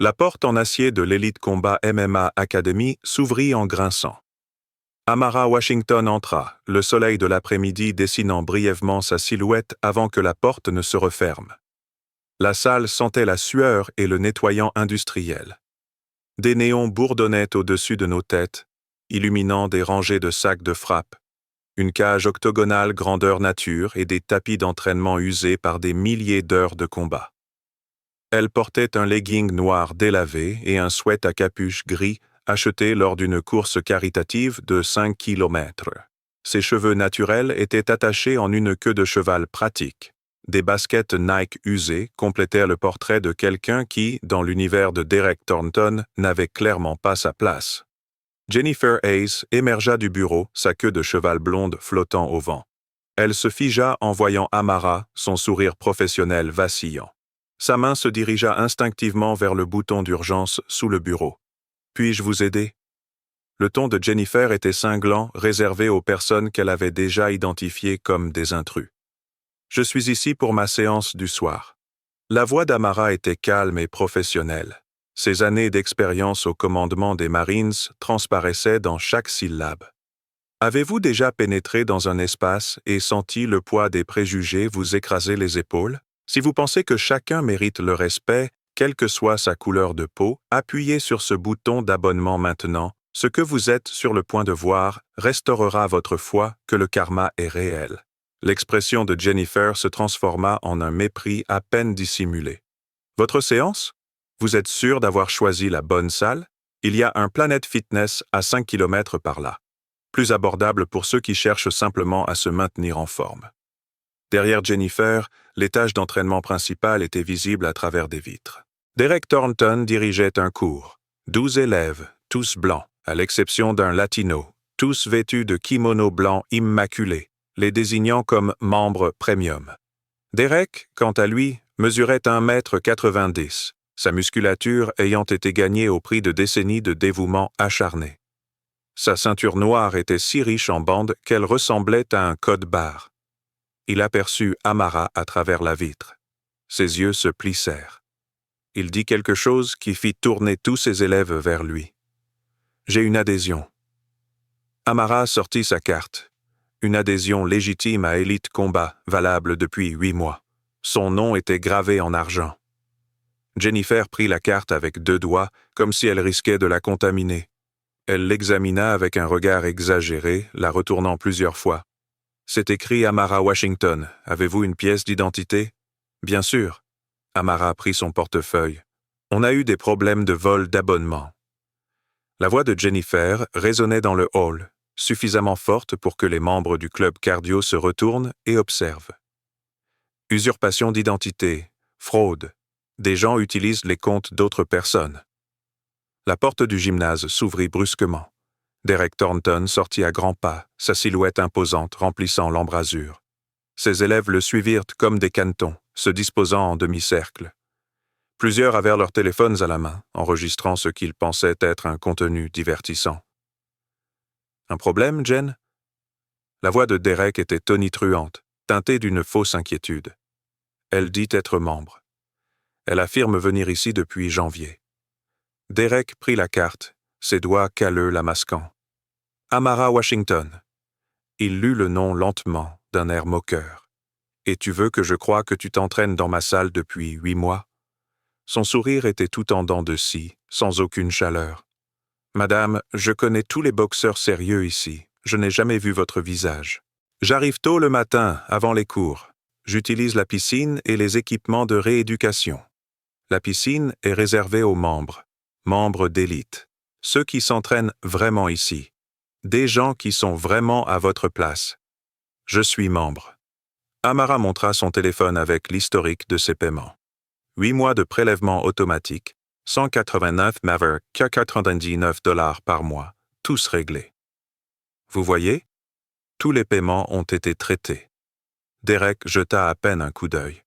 La porte en acier de l'Elite Combat MMA Academy s'ouvrit en grinçant. Amara Washington entra, le soleil de l'après-midi dessinant brièvement sa silhouette avant que la porte ne se referme. La salle sentait la sueur et le nettoyant industriel. Des néons bourdonnaient au-dessus de nos têtes, illuminant des rangées de sacs de frappe, une cage octogonale grandeur nature et des tapis d'entraînement usés par des milliers d'heures de combat. Elle portait un legging noir délavé et un sweat à capuche gris acheté lors d'une course caritative de 5 kilomètres. Ses cheveux naturels étaient attachés en une queue de cheval pratique. Des baskets Nike usées complétaient le portrait de quelqu'un qui, dans l'univers de Derek Thornton, n'avait clairement pas sa place. Jennifer Hayes émergea du bureau, sa queue de cheval blonde flottant au vent. Elle se figea en voyant Amara, son sourire professionnel vacillant. Sa main se dirigea instinctivement vers le bouton d'urgence sous le bureau. « Puis-je vous aider ?» Le ton de Jennifer était cinglant, réservé aux personnes qu'elle avait déjà identifiées comme des intrus. « Je suis ici pour ma séance du soir. » La voix d'Amara était calme et professionnelle. Ses années d'expérience au commandement des Marines transparaissaient dans chaque syllabe. Avez-vous déjà pénétré dans un espace et senti le poids des préjugés vous écraser les épaules? Si vous pensez que chacun mérite le respect, quelle que soit sa couleur de peau, appuyez sur ce bouton d'abonnement maintenant. Ce que vous êtes sur le point de voir restaurera votre foi que le karma est réel. L'expression de Jennifer se transforma en un mépris à peine dissimulé. Votre séance? Vous êtes sûr d'avoir choisi la bonne salle? Il y a un Planet Fitness à 5 km par là. Plus abordable pour ceux qui cherchent simplement à se maintenir en forme. Derrière Jennifer, l'étage d'entraînement principal était visible à travers des vitres. Derek Thornton dirigeait un cours. 12 élèves, tous blancs, à l'exception d'un latino, tous vêtus de kimonos blancs immaculés, les désignant comme membres premium. Derek, quant à lui, mesurait 1,90 m, sa musculature ayant été gagnée au prix de décennies de dévouement acharné. Sa ceinture noire était si riche en bandes qu'elle ressemblait à un code barre. Il aperçut Amara à travers la vitre. Ses yeux se plissèrent. Il dit quelque chose qui fit tourner tous ses élèves vers lui. « J'ai une adhésion. » Amara sortit sa carte. Une adhésion légitime à Elite Combat, valable depuis 8 mois. Son nom était gravé en argent. Jennifer prit la carte avec 2 doigts, comme si elle risquait de la contaminer. Elle l'examina avec un regard exagéré, la retournant plusieurs fois. C'est écrit Amara Washington. Avez-vous une pièce d'identité? Bien sûr. Amara prit son portefeuille. On a eu des problèmes de vol d'abonnement. La voix de Jennifer résonnait dans le hall, suffisamment forte pour que les membres du club cardio se retournent et observent. Usurpation d'identité, fraude. Des gens utilisent les comptes d'autres personnes. La porte du gymnase s'ouvrit brusquement. Derek Thornton sortit à grands pas, sa silhouette imposante remplissant l'embrasure. Ses élèves le suivirent comme des canetons, se disposant en demi-cercle. Plusieurs avaient leurs téléphones à la main, enregistrant ce qu'ils pensaient être un contenu divertissant. « Un problème, Jen ?» La voix de Derek était tonitruante, teintée d'une fausse inquiétude. Elle dit être membre. Elle affirme venir ici depuis janvier. Derek prit la carte, ses doigts calleux la masquant. Amara Washington. Il lut le nom lentement, d'un air moqueur. « Et tu veux que je croie que tu t'entraînes dans ma salle depuis 8 mois? » Son sourire était tout en dents de scie, sans aucune chaleur. « Madame, je connais tous les boxeurs sérieux ici. Je n'ai jamais vu votre visage. J'arrive tôt le matin, avant les cours. J'utilise la piscine et les équipements de rééducation. La piscine est réservée aux membres d'élite, ceux qui s'entraînent vraiment ici. Des gens qui sont vraiment à votre place. Je suis membre. » Amara montra son téléphone avec l'historique de ses paiements. 8 mois de prélèvement automatique, 189,99 $ par mois, tous réglés. Vous voyez? Tous les paiements ont été traités. Derek jeta à peine un coup d'œil.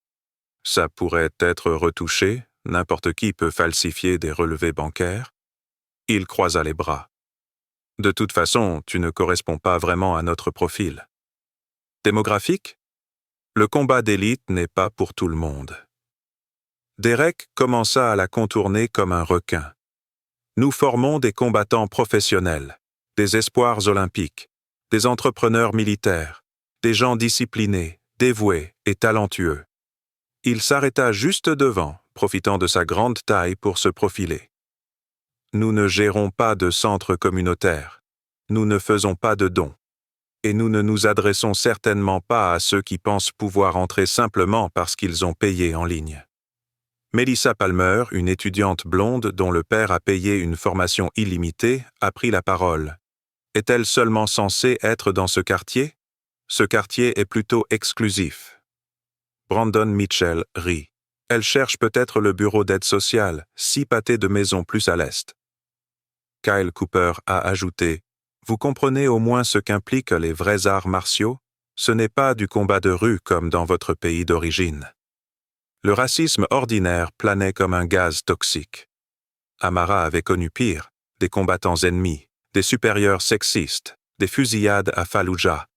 Ça pourrait être retouché, n'importe qui peut falsifier des relevés bancaires. Il croisa les bras. De toute façon, tu ne corresponds pas vraiment à notre profil. Démographique? Le combat d'élite n'est pas pour tout le monde. Derek commença à la contourner comme un requin. Nous formons des combattants professionnels, des espoirs olympiques, des entrepreneurs militaires, des gens disciplinés, dévoués et talentueux. Il s'arrêta juste devant, profitant de sa grande taille pour se profiler. Nous ne gérons pas de centre communautaire. Nous ne faisons pas de dons. Et nous ne nous adressons certainement pas à ceux qui pensent pouvoir entrer simplement parce qu'ils ont payé en ligne. Melissa Palmer, une étudiante blonde dont le père a payé une formation illimitée, a pris la parole. Est-elle seulement censée être dans ce quartier? Ce quartier est plutôt exclusif. Brandon Mitchell rit. Elle cherche peut-être le bureau d'aide sociale, 6 pâtés de maison plus à l'est. Kyle Cooper a ajouté « Vous comprenez au moins ce qu'impliquent les vrais arts martiaux? Ce n'est pas du combat de rue comme dans votre pays d'origine. » Le racisme ordinaire planait comme un gaz toxique. Amara avait connu pire, des combattants ennemis, des supérieurs sexistes, des fusillades à Fallujah.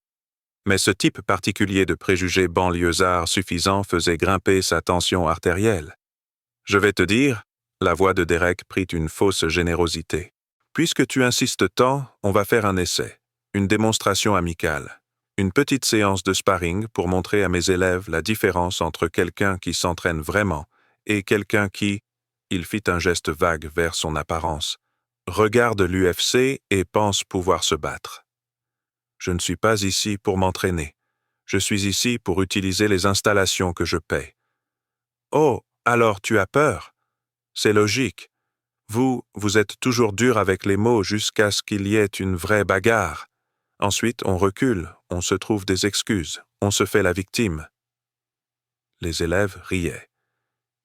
Mais ce type particulier de préjugés banlieusards suffisant faisait grimper sa tension artérielle. « Je vais te dire, » la voix de Derek prit une fausse générosité. « Puisque tu insistes tant, on va faire un essai, une démonstration amicale. Une petite séance de sparring pour montrer à mes élèves la différence entre quelqu'un qui s'entraîne vraiment et quelqu'un qui, il fit un geste vague vers son apparence, regarde l'UFC et pense pouvoir se battre. Je ne suis pas ici pour m'entraîner. Je suis ici pour utiliser les installations que je paie. Oh, alors tu as peur? C'est logique. Vous êtes toujours dur avec les mots jusqu'à ce qu'il y ait une vraie bagarre. Ensuite, on recule, on se trouve des excuses, on se fait la victime. » Les élèves riaient.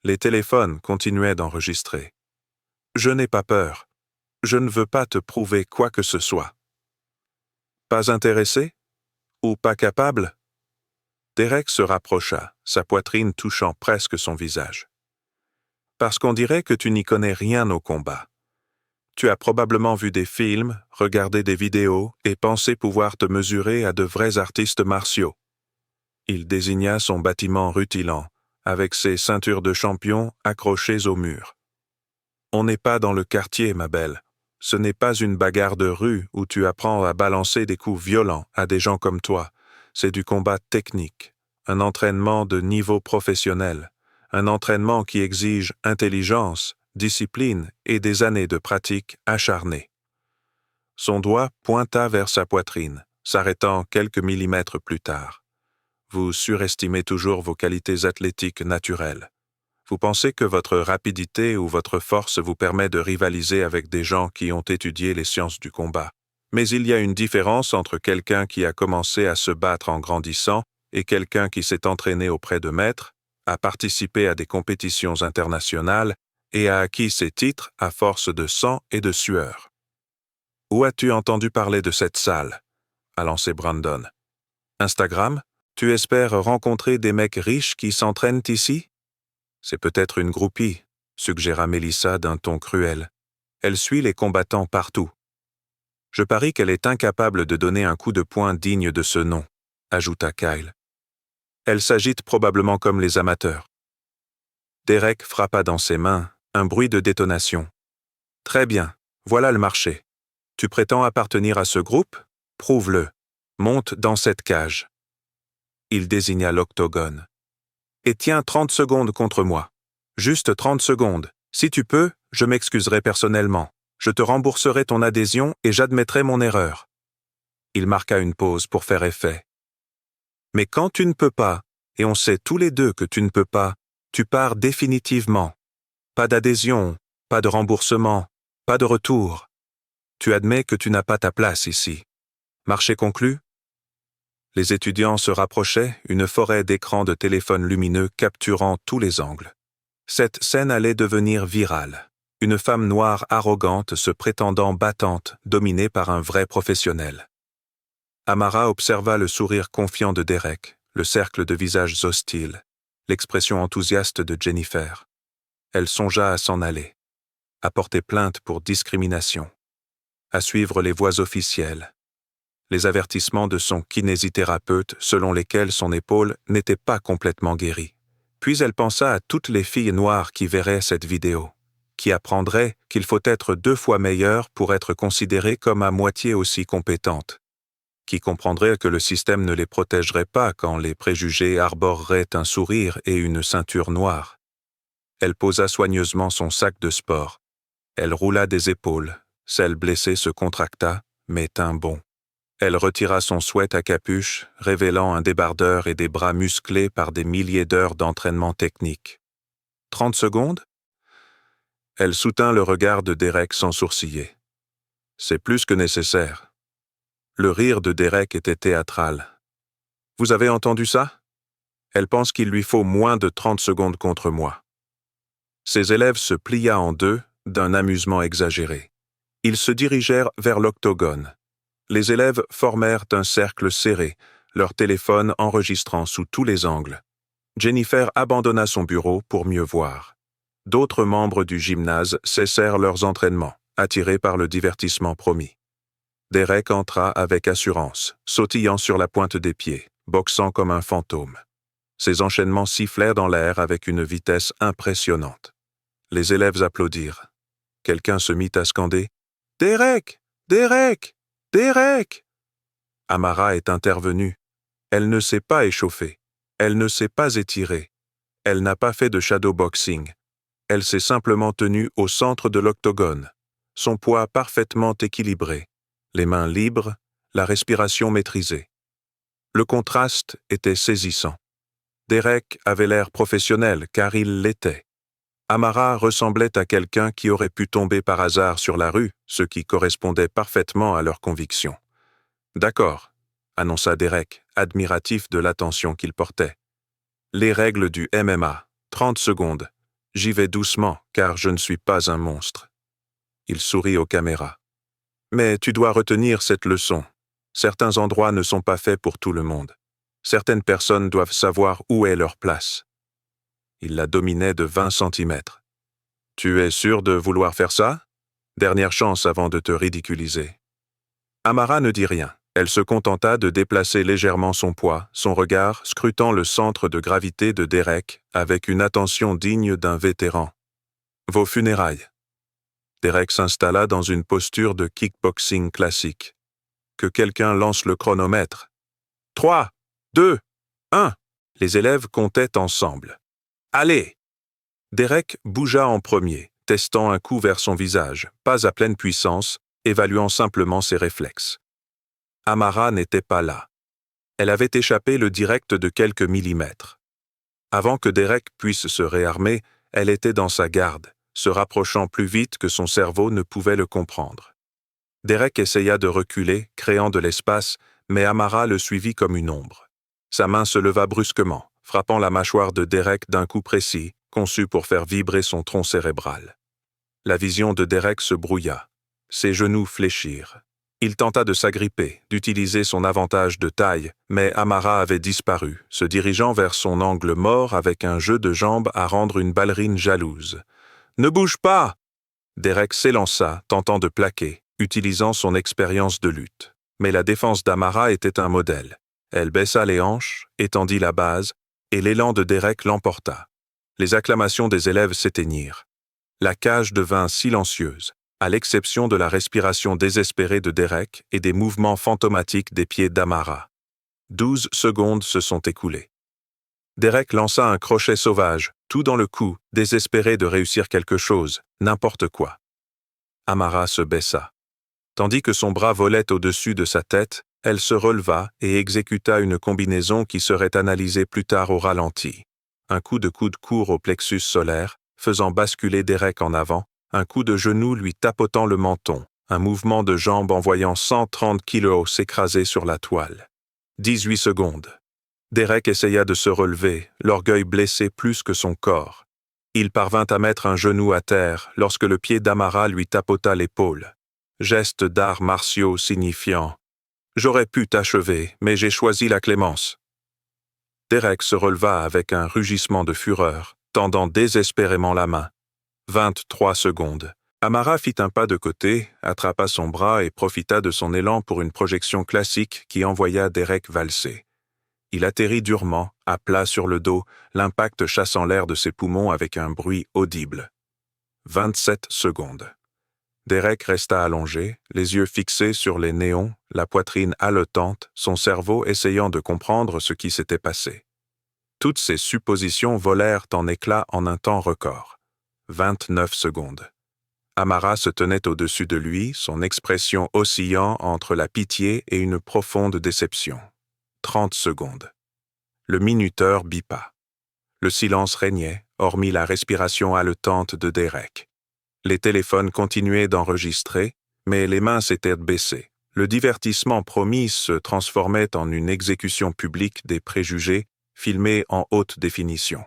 Les téléphones continuaient d'enregistrer. « Je n'ai pas peur. Je ne veux pas te prouver quoi que ce soit. » « Pas intéressé? Ou pas capable? » Derek se rapprocha, sa poitrine touchant presque son visage. « Parce qu'on dirait que tu n'y connais rien au combat. Tu as probablement vu des films, regardé des vidéos et pensé pouvoir te mesurer à de vrais artistes martiaux. » Il désigna son bâtiment rutilant, avec ses ceintures de champion accrochées au mur. « On n'est pas dans le quartier, ma belle. Ce n'est pas une bagarre de rue où tu apprends à balancer des coups violents à des gens comme toi. C'est du combat technique, un entraînement de niveau professionnel, un entraînement qui exige intelligence, discipline et des années de pratique acharnée. » Son doigt pointa vers sa poitrine, s'arrêtant quelques millimètres plus tard. « Vous surestimez toujours vos qualités athlétiques naturelles. Vous pensez que votre rapidité ou votre force vous permet de rivaliser avec des gens qui ont étudié les sciences du combat. Mais il y a une différence entre quelqu'un qui a commencé à se battre en grandissant et quelqu'un qui s'est entraîné auprès de maîtres, a participé à des compétitions internationales et a acquis ses titres à force de sang et de sueur. »« Où as-tu entendu parler de cette salle? » a lancé Brandon. « Instagram? Tu espères rencontrer des mecs riches qui s'entraînent ici? » « C'est peut-être une groupie, » suggéra Melissa d'un ton cruel. « Elle suit les combattants partout. »« Je parie qu'elle est incapable de donner un coup de poing digne de ce nom, » ajouta Kyle. « Elle s'agite probablement comme les amateurs. » Derek frappa dans ses mains, un bruit de détonation. « Très bien, voilà le marché. Tu prétends appartenir à ce groupe? Prouve-le. Monte dans cette cage. » Il désigna l'octogone. « Et tiens 30 secondes contre moi. Juste 30 secondes. Si tu peux, je m'excuserai personnellement. Je te rembourserai ton adhésion et j'admettrai mon erreur. » Il marqua une pause pour faire effet. « Mais quand tu ne peux pas, et on sait tous les deux que tu ne peux pas, tu pars définitivement. Pas d'adhésion, pas de remboursement, pas de retour. Tu admets que tu n'as pas ta place ici. Marché conclu? » Les étudiants se rapprochaient, une forêt d'écrans de téléphones lumineux capturant tous les angles. Cette scène allait devenir virale. Une femme noire arrogante se prétendant battante, dominée par un vrai professionnel. Amara observa le sourire confiant de Derek, le cercle de visages hostiles, l'expression enthousiaste de Jennifer. Elle songea à s'en aller, à porter plainte pour discrimination, à suivre les voies officielles, les avertissements de son kinésithérapeute selon lesquels son épaule n'était pas complètement guérie, Puis elle pensa à toutes les filles noires qui verraient cette vidéo, qui apprendraient qu'il faut être 2 fois meilleure pour être considérée comme à moitié aussi compétente, qui comprendraient que le système ne les protégerait pas quand les préjugés arboreraient un sourire et une ceinture noire. Elle posa soigneusement son sac de sport. Elle roula des épaules. Celle blessée se contracta, mais tint bon. Elle retira son sweat à capuche, révélant un débardeur et des bras musclés par des milliers d'heures d'entraînement technique. 30 secondes? Elle soutint le regard de Derek sans sourciller. C'est plus que nécessaire. Le rire de Derek était théâtral. Vous avez entendu ça? Elle pense qu'il lui faut moins de 30 secondes contre moi. Ses élèves se plia en deux, d'un amusement exagéré. Ils se dirigèrent vers l'octogone. Les élèves formèrent un cercle serré, leur téléphone enregistrant sous tous les angles. Jennifer abandonna son bureau pour mieux voir. D'autres membres du gymnase cessèrent leurs entraînements, attirés par le divertissement promis. Derek entra avec assurance, sautillant sur la pointe des pieds, boxant comme un fantôme. Ses enchaînements sifflèrent dans l'air avec une vitesse impressionnante. Les élèves applaudirent. Quelqu'un se mit à scander « Derek! Derek! Derek !» Amara est intervenue. Elle ne s'est pas échauffée. Elle ne s'est pas étirée. Elle n'a pas fait de shadowboxing. Elle s'est simplement tenue au centre de l'octogone, son poids parfaitement équilibré, les mains libres, la respiration maîtrisée. Le contraste était saisissant. Derek avait l'air professionnel car il l'était. Amara ressemblait à quelqu'un qui aurait pu tomber par hasard sur la rue, ce qui correspondait parfaitement à leurs convictions. « D'accord », annonça Derek, admiratif de l'attention qu'il portait. « Les règles du MMA, 30 secondes. J'y vais doucement, car je ne suis pas un monstre. » Il sourit aux caméras. « Mais tu dois retenir cette leçon. Certains endroits ne sont pas faits pour tout le monde. Certaines personnes doivent savoir où est leur place. » Il la dominait de 20 centimètres. « Tu es sûr de vouloir faire ça? Dernière chance avant de te ridiculiser. » Amara ne dit rien. Elle se contenta de déplacer légèrement son poids, son regard scrutant le centre de gravité de Derek avec une attention digne d'un vétéran. « Vos funérailles. » Derek s'installa dans une posture de kickboxing classique. Que quelqu'un lance le chronomètre. 3, 2, 1. Les élèves comptaient ensemble. Allez! Derek bougea en premier, testant un coup vers son visage, pas à pleine puissance, évaluant simplement ses réflexes. Amara n'était pas là. Elle avait échappé le direct de quelques millimètres. Avant que Derek puisse se réarmer, elle était dans sa garde, se rapprochant plus vite que son cerveau ne pouvait le comprendre. Derek essaya de reculer, créant de l'espace, mais Amara le suivit comme une ombre. Sa main se leva brusquement, frappant la mâchoire de Derek d'un coup précis, conçu pour faire vibrer son tronc cérébral. La vision de Derek se brouilla. Ses genoux fléchirent. Il tenta de s'agripper, d'utiliser son avantage de taille, mais Amara avait disparu, se dirigeant vers son angle mort avec un jeu de jambes à rendre une ballerine jalouse. « Ne bouge pas !» Derek s'élança, tentant de plaquer, utilisant son expérience de lutte. Mais la défense d'Amara était un modèle. Elle baissa les hanches, étendit la base, et l'élan de Derek l'emporta. Les acclamations des élèves s'éteignirent. La cage devint silencieuse, à l'exception de la respiration désespérée de Derek et des mouvements fantomatiques des pieds d'Amara. 12 secondes se sont écoulées. Derek lança un crochet sauvage, tout dans le cou, désespéré de réussir quelque chose, n'importe quoi. Amara se baissa. Tandis que son bras volait au-dessus de sa tête, elle se releva et exécuta une combinaison qui serait analysée plus tard au ralenti. Un coup de coude court au plexus solaire, faisant basculer Derek en avant, un coup de genou lui tapotant le menton, un mouvement de jambe envoyant 130 kilos s'écraser sur la toile. 18 secondes. Derek essaya de se relever, l'orgueil blessé plus que son corps. Il parvint à mettre un genou à terre lorsque le pied d'Amara lui tapota l'épaule. Geste d'arts martiaux signifiant « J'aurais pu t'achever, mais j'ai choisi la clémence. » Derek se releva avec un rugissement de fureur, tendant désespérément la main. 23 secondes. Amara fit un pas de côté, attrapa son bras et profita de son élan pour une projection classique qui envoya Derek valser. Il atterrit durement, à plat sur le dos, l'impact chassant l'air de ses poumons avec un bruit audible. 27 secondes. Derek resta allongé, les yeux fixés sur les néons, la poitrine haletante, son cerveau essayant de comprendre ce qui s'était passé. Toutes ses suppositions volèrent en éclats en un temps record. 29 secondes. Amara se tenait au-dessus de lui, son expression oscillant entre la pitié et une profonde déception. 30 secondes. Le minuteur bipa. Le silence régnait, hormis la respiration haletante de Derek. Les téléphones continuaient d'enregistrer, mais les mains s'étaient baissées. Le divertissement promis se transformait en une exécution publique des préjugés, filmée en haute définition.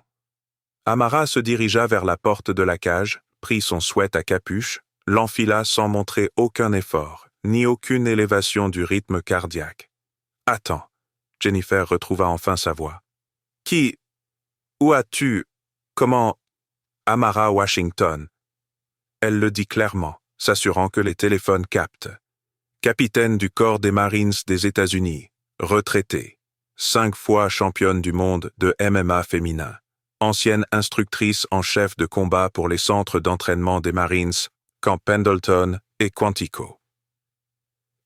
Amara se dirigea vers la porte de la cage, prit son sweat à capuche, l'enfila sans montrer aucun effort, ni aucune élévation du rythme cardiaque. « Attends. » Jennifer retrouva enfin sa voix. « Qui? Où as-tu? Comment? » « Amara Washington. » Elle le dit clairement, s'assurant que les téléphones captent. Capitaine du corps des Marines des États-Unis, retraitée, 5 fois championne du monde de MMA féminin, ancienne instructrice en chef de combat pour les centres d'entraînement des Marines, Camp Pendleton et Quantico.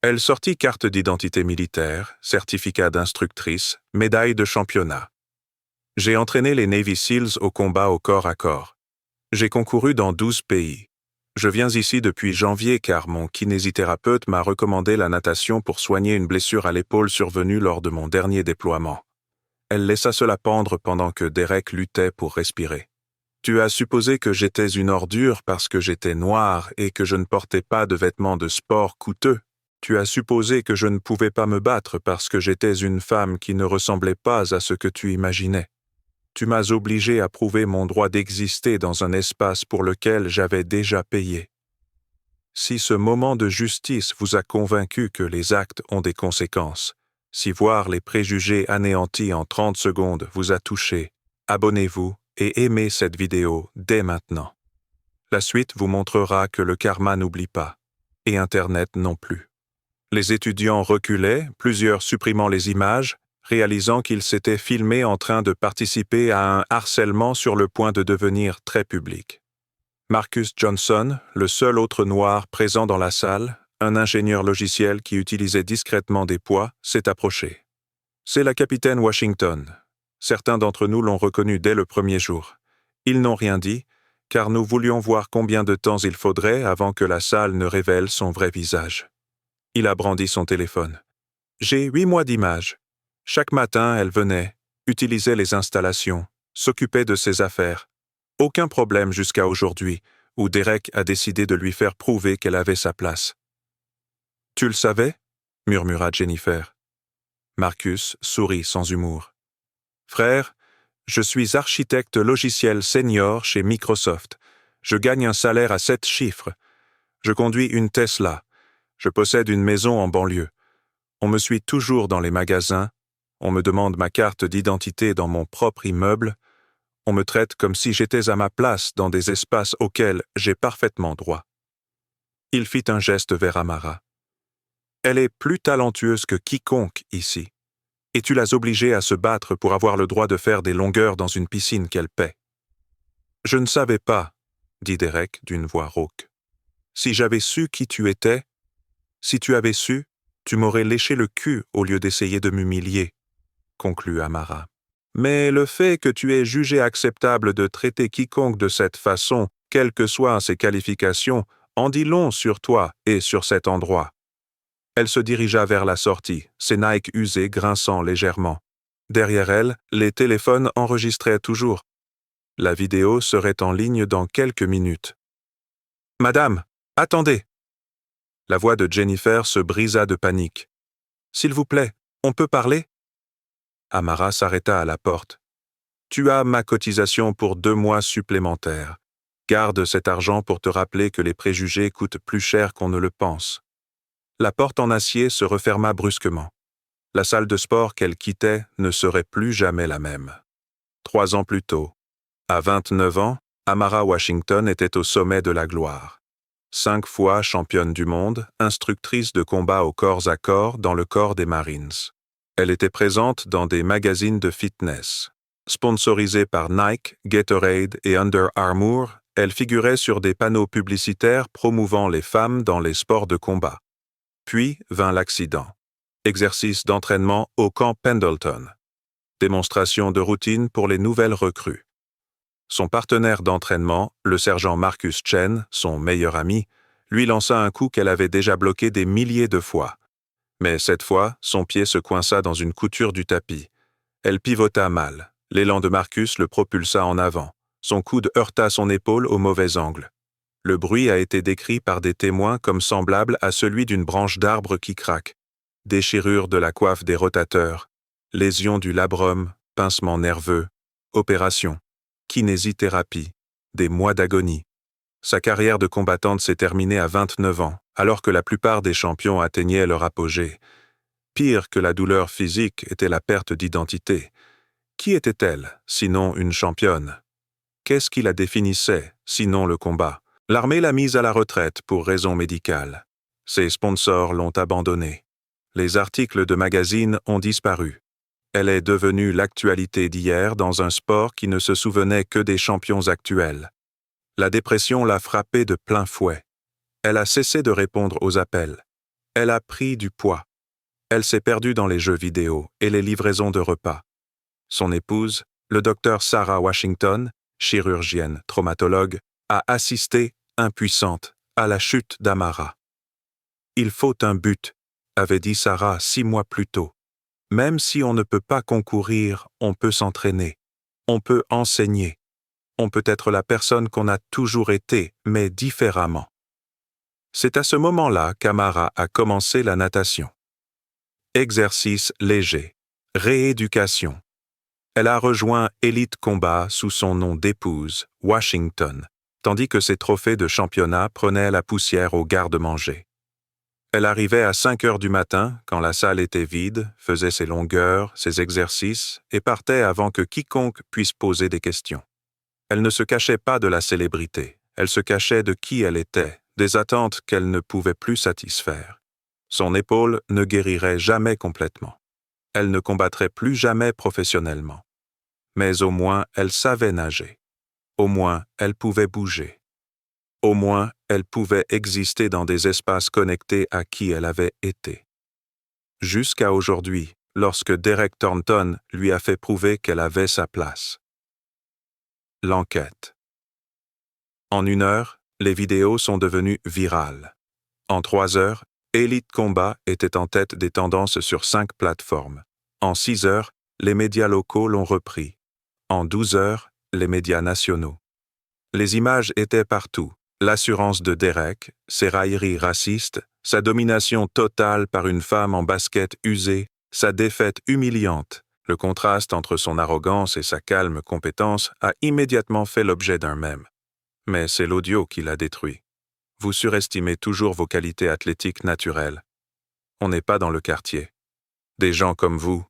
Elle sortit carte d'identité militaire, certificat d'instructrice, médaille de championnat. J'ai entraîné les Navy SEALs au combat au corps à corps. J'ai concouru dans 12 pays. Je viens ici depuis janvier car mon kinésithérapeute m'a recommandé la natation pour soigner une blessure à l'épaule survenue lors de mon dernier déploiement. Elle laissa cela pendre pendant que Derek luttait pour respirer. Tu as supposé que j'étais une ordure parce que j'étais noire et que je ne portais pas de vêtements de sport coûteux. Tu as supposé que je ne pouvais pas me battre parce que j'étais une femme qui ne ressemblait pas à ce que tu imaginais. Tu m'as obligé à prouver mon droit d'exister dans un espace pour lequel j'avais déjà payé. Si ce moment de justice vous a convaincu que les actes ont des conséquences, si voir les préjugés anéantis en 30 secondes vous a touché, abonnez-vous et aimez cette vidéo dès maintenant. La suite vous montrera que le karma n'oublie pas, et Internet non plus. Les étudiants reculaient, plusieurs supprimant les images, réalisant qu'ils s'étaient filmés en train de participer à un harcèlement sur le point de devenir très public. Marcus Johnson, le seul autre noir présent dans la salle, un ingénieur logiciel qui utilisait discrètement des poids, s'est approché. C'est la capitaine Washington. Certains d'entre nous l'ont reconnue dès le premier jour. Ils n'ont rien dit, car nous voulions voir combien de temps il faudrait avant que la salle ne révèle son vrai visage. Il a brandi son téléphone. « J'ai 8 mois d'images. Chaque matin, elle venait, utilisait les installations, s'occupait de ses affaires. Aucun problème jusqu'à aujourd'hui, où Derek a décidé de lui faire prouver qu'elle avait sa place. »« Tu le savais ?» murmura Jennifer. Marcus sourit sans humour. « Frère, je suis architecte logiciel senior chez Microsoft. Je gagne un salaire à 7 chiffres. Je conduis une Tesla. Je possède une maison en banlieue. On me suit toujours dans les magasins. On me demande ma carte d'identité dans mon propre immeuble. On me traite comme si j'étais à ma place dans des espaces auxquels j'ai parfaitement droit. » Il fit un geste vers Amara. « Elle est plus talentueuse que quiconque ici. Et tu l'as obligée à se battre pour avoir le droit de faire des longueurs dans une piscine qu'elle paie. »« Je ne savais pas, » dit Derek d'une voix rauque. « Si j'avais su qui tu étais, si tu avais su, tu m'aurais léché le cul au lieu d'essayer de m'humilier, » conclut Amara. « Mais le fait que tu aies jugé acceptable de traiter quiconque de cette façon, quelles que soient ses qualifications, en dit long sur toi et sur cet endroit. » Elle se dirigea vers la sortie, ses Nike usés grinçant légèrement. Derrière elle, les téléphones enregistraient toujours. La vidéo serait en ligne dans quelques minutes. « Madame, attendez !» La voix de Jennifer se brisa de panique. « S'il vous plaît, on peut parler ?» Amara s'arrêta à la porte. « Tu as ma cotisation pour 2 mois supplémentaires. Garde cet argent pour te rappeler que les préjugés coûtent plus cher qu'on ne le pense. » La porte en acier se referma brusquement. La salle de sport qu'elle quittait ne serait plus jamais la même. 3 ans plus tôt, à 29 ans, Amara Washington était au sommet de la gloire. 5 fois championne du monde, instructrice de combat au corps à corps dans le corps des Marines. Elle était présente dans des magazines de fitness. Sponsorisée par Nike, Gatorade et Under Armour, elle figurait sur des panneaux publicitaires promouvant les femmes dans les sports de combat. Puis vint l'accident. Exercice d'entraînement au camp Pendleton. Démonstration de routine pour les nouvelles recrues. Son partenaire d'entraînement, le sergent Marcus Chen, son meilleur ami, lui lança un coup qu'elle avait déjà bloqué des milliers de fois. Mais cette fois, son pied se coinça dans une couture du tapis. Elle pivota mal. L'élan de Marcus le propulsa en avant. Son coude heurta son épaule au mauvais angle. Le bruit a été décrit par des témoins comme semblable à celui d'une branche d'arbre qui craque. Déchirure de la coiffe des rotateurs, lésion du labrum, pincement nerveux, opération, kinésithérapie, des mois d'agonie. Sa carrière de combattante s'est terminée à 29 ans, alors que la plupart des champions atteignaient leur apogée. Pire que la douleur physique était la perte d'identité. Qui était-elle, sinon une championne? Qu'est-ce qui la définissait, sinon le combat? L'armée l'a mise à la retraite pour raisons médicales. Ses sponsors l'ont abandonnée. Les articles de magazines ont disparu. Elle est devenue l'actualité d'hier dans un sport qui ne se souvenait que des champions actuels. La dépression l'a frappée de plein fouet. Elle a cessé de répondre aux appels. Elle a pris du poids. Elle s'est perdue dans les jeux vidéo et les livraisons de repas. Son épouse, le docteur Sarah Washington, chirurgienne, traumatologue, a assisté, impuissante, à la chute d'Amara. « Il faut un but », avait dit Sarah 6 mois plus tôt. Même si on ne peut pas concourir, on peut s'entraîner. On peut enseigner. On peut être la personne qu'on a toujours été, mais différemment. C'est à ce moment-là qu'Amara a commencé la natation. Exercice léger. Rééducation. Elle a rejoint Elite Combat sous son nom d'épouse, Washington, tandis que ses trophées de championnat prenaient la poussière au garde-manger. Elle arrivait à 5 heures du matin, quand la salle était vide, faisait ses longueurs, ses exercices, et partait avant que quiconque puisse poser des questions. Elle ne se cachait pas de la célébrité, elle se cachait de qui elle était, des attentes qu'elle ne pouvait plus satisfaire. Son épaule ne guérirait jamais complètement. Elle ne combattrait plus jamais professionnellement. Mais au moins, elle savait nager. Au moins, elle pouvait bouger. Au moins, elle pouvait exister dans des espaces connectés à qui elle avait été. Jusqu'à aujourd'hui, lorsque Derek Thornton lui a fait prouver qu'elle avait sa place. L'enquête. En 1 heure, les vidéos sont devenues virales. En 3 heures, Elite Combat était en tête des tendances sur 5 plateformes. En 6 heures, les médias locaux l'ont repris. En 12 heures, les médias nationaux. Les images étaient partout. L'assurance de Derek, ses railleries racistes, sa domination totale par une femme en basket usée, sa défaite humiliante. Le contraste entre son arrogance et sa calme compétence a immédiatement fait l'objet d'un mème. Mais c'est l'audio qui l'a détruit. Vous surestimez toujours vos qualités athlétiques naturelles. On n'est pas dans le quartier. Des gens comme vous.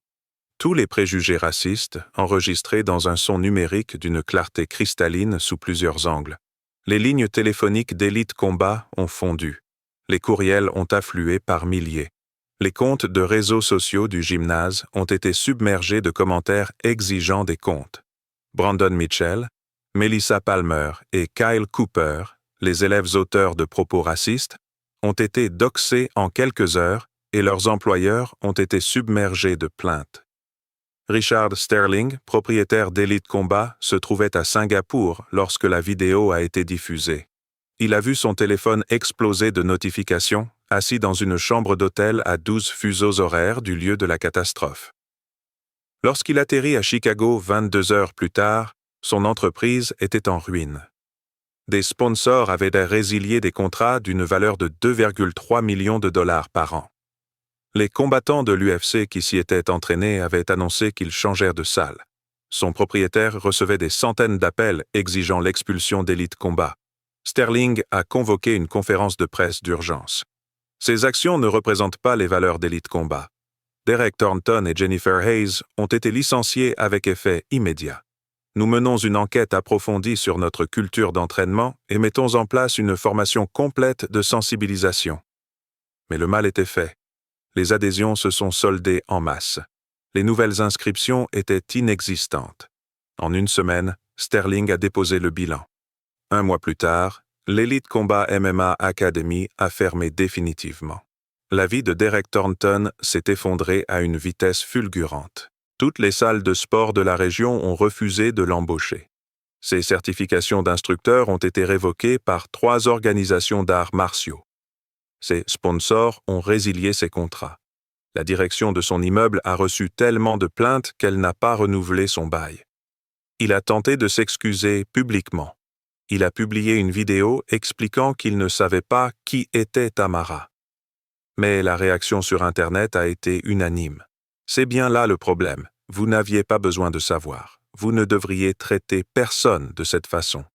Tous les préjugés racistes, enregistrés dans un son numérique d'une clarté cristalline sous plusieurs angles. Les lignes téléphoniques d'Elite Combat ont fondu. Les courriels ont afflué par milliers. Les comptes de réseaux sociaux du gymnase ont été submergés de commentaires exigeants des comptes. Brandon Mitchell, Melissa Palmer et Kyle Cooper, les élèves auteurs de propos racistes, ont été doxés en quelques heures et leurs employeurs ont été submergés de plaintes. Richard Sterling, propriétaire d'Elite Combat, se trouvait à Singapour lorsque la vidéo a été diffusée. Il a vu son téléphone exploser de notifications, assis dans une chambre d'hôtel à 12 fuseaux horaires du lieu de la catastrophe. Lorsqu'il atterrit à Chicago 22 heures plus tard, son entreprise était en ruine. Des sponsors avaient résilié des contrats d'une valeur de 2,3 millions de dollars par an. Les combattants de l'UFC qui s'y étaient entraînés avaient annoncé qu'ils changèrent de salle. Son propriétaire recevait des centaines d'appels exigeant l'expulsion d'Elite Combat. Sterling a convoqué une conférence de presse d'urgence. Ces actions ne représentent pas les valeurs d'Elite Combat. Derek Thornton et Jennifer Hayes ont été licenciés avec effet immédiat. Nous menons une enquête approfondie sur notre culture d'entraînement et mettons en place une formation complète de sensibilisation. Mais le mal était fait. Les adhésions se sont soldées en masse. Les nouvelles inscriptions étaient inexistantes. En une semaine, Sterling a déposé le bilan. 1 mois plus tard, l'Elite Combat MMA Academy a fermé définitivement. La vie de Derek Thornton s'est effondrée à une vitesse fulgurante. Toutes les salles de sport de la région ont refusé de l'embaucher. Ses certifications d'instructeur ont été révoquées par 3 organisations d'arts martiaux. Ses sponsors ont résilié ses contrats. La direction de son immeuble a reçu tellement de plaintes qu'elle n'a pas renouvelé son bail. Il a tenté de s'excuser publiquement. Il a publié une vidéo expliquant qu'il ne savait pas qui était Tamara. Mais la réaction sur Internet a été unanime. C'est bien là le problème. Vous n'aviez pas besoin de savoir. Vous ne devriez traiter personne de cette façon.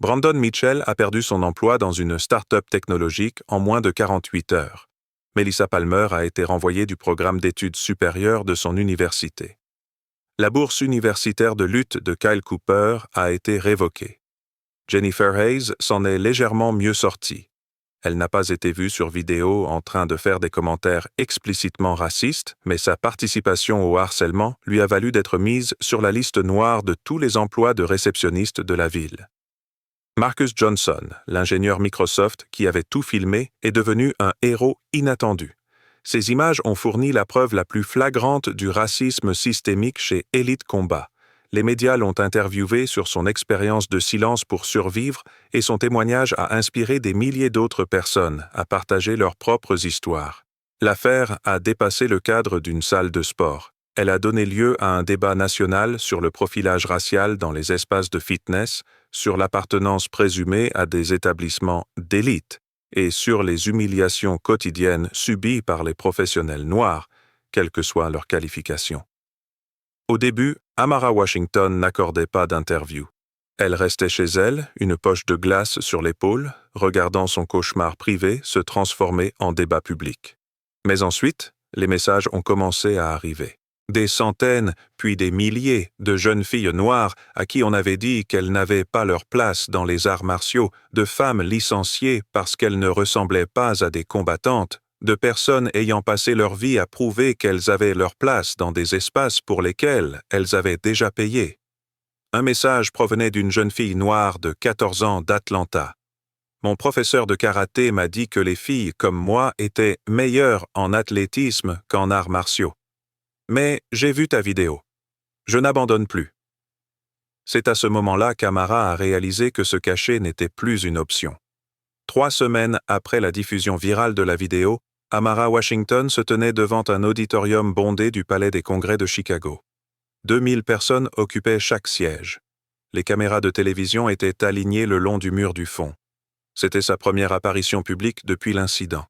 Brandon Mitchell a perdu son emploi dans une start-up technologique en moins de 48 heures. Melissa Palmer a été renvoyée du programme d'études supérieures de son université. La bourse universitaire de lutte de Kyle Cooper a été révoquée. Jennifer Hayes s'en est légèrement mieux sortie. Elle n'a pas été vue sur vidéo en train de faire des commentaires explicitement racistes, mais sa participation au harcèlement lui a valu d'être mise sur la liste noire de tous les emplois de réceptionniste de la ville. Marcus Johnson, l'ingénieur Microsoft qui avait tout filmé, est devenu un héros inattendu. Ces images ont fourni la preuve la plus flagrante du racisme systémique chez Elite Combat. Les médias l'ont interviewé sur son expérience de silence pour survivre et son témoignage a inspiré des milliers d'autres personnes à partager leurs propres histoires. L'affaire a dépassé le cadre d'une salle de sport. Elle a donné lieu à un débat national sur le profilage racial dans les espaces de fitness, sur l'appartenance présumée à des établissements d'élite et sur les humiliations quotidiennes subies par les professionnels noirs, quelle que soit leur qualification. Au début, Amara Washington n'accordait pas d'interview. Elle restait chez elle, une poche de glace sur l'épaule, regardant son cauchemar privé se transformer en débat public. Mais ensuite, les messages ont commencé à arriver. Des centaines, puis des milliers de jeunes filles noires à qui on avait dit qu'elles n'avaient pas leur place dans les arts martiaux, de femmes licenciées parce qu'elles ne ressemblaient pas à des combattantes, de personnes ayant passé leur vie à prouver qu'elles avaient leur place dans des espaces pour lesquels elles avaient déjà payé. Un message provenait d'une jeune fille noire de 14 ans d'Atlanta. Mon professeur de karaté m'a dit que les filles comme moi étaient meilleures en athlétisme qu'en arts martiaux. Mais j'ai vu ta vidéo. Je n'abandonne plus. C'est à ce moment-là qu'Amara a réalisé que se cacher n'était plus une option. 3 semaines après la diffusion virale de la vidéo, Amara Washington se tenait devant un auditorium bondé du Palais des Congrès de Chicago. 2000 personnes occupaient chaque siège. Les caméras de télévision étaient alignées le long du mur du fond. C'était sa première apparition publique depuis l'incident.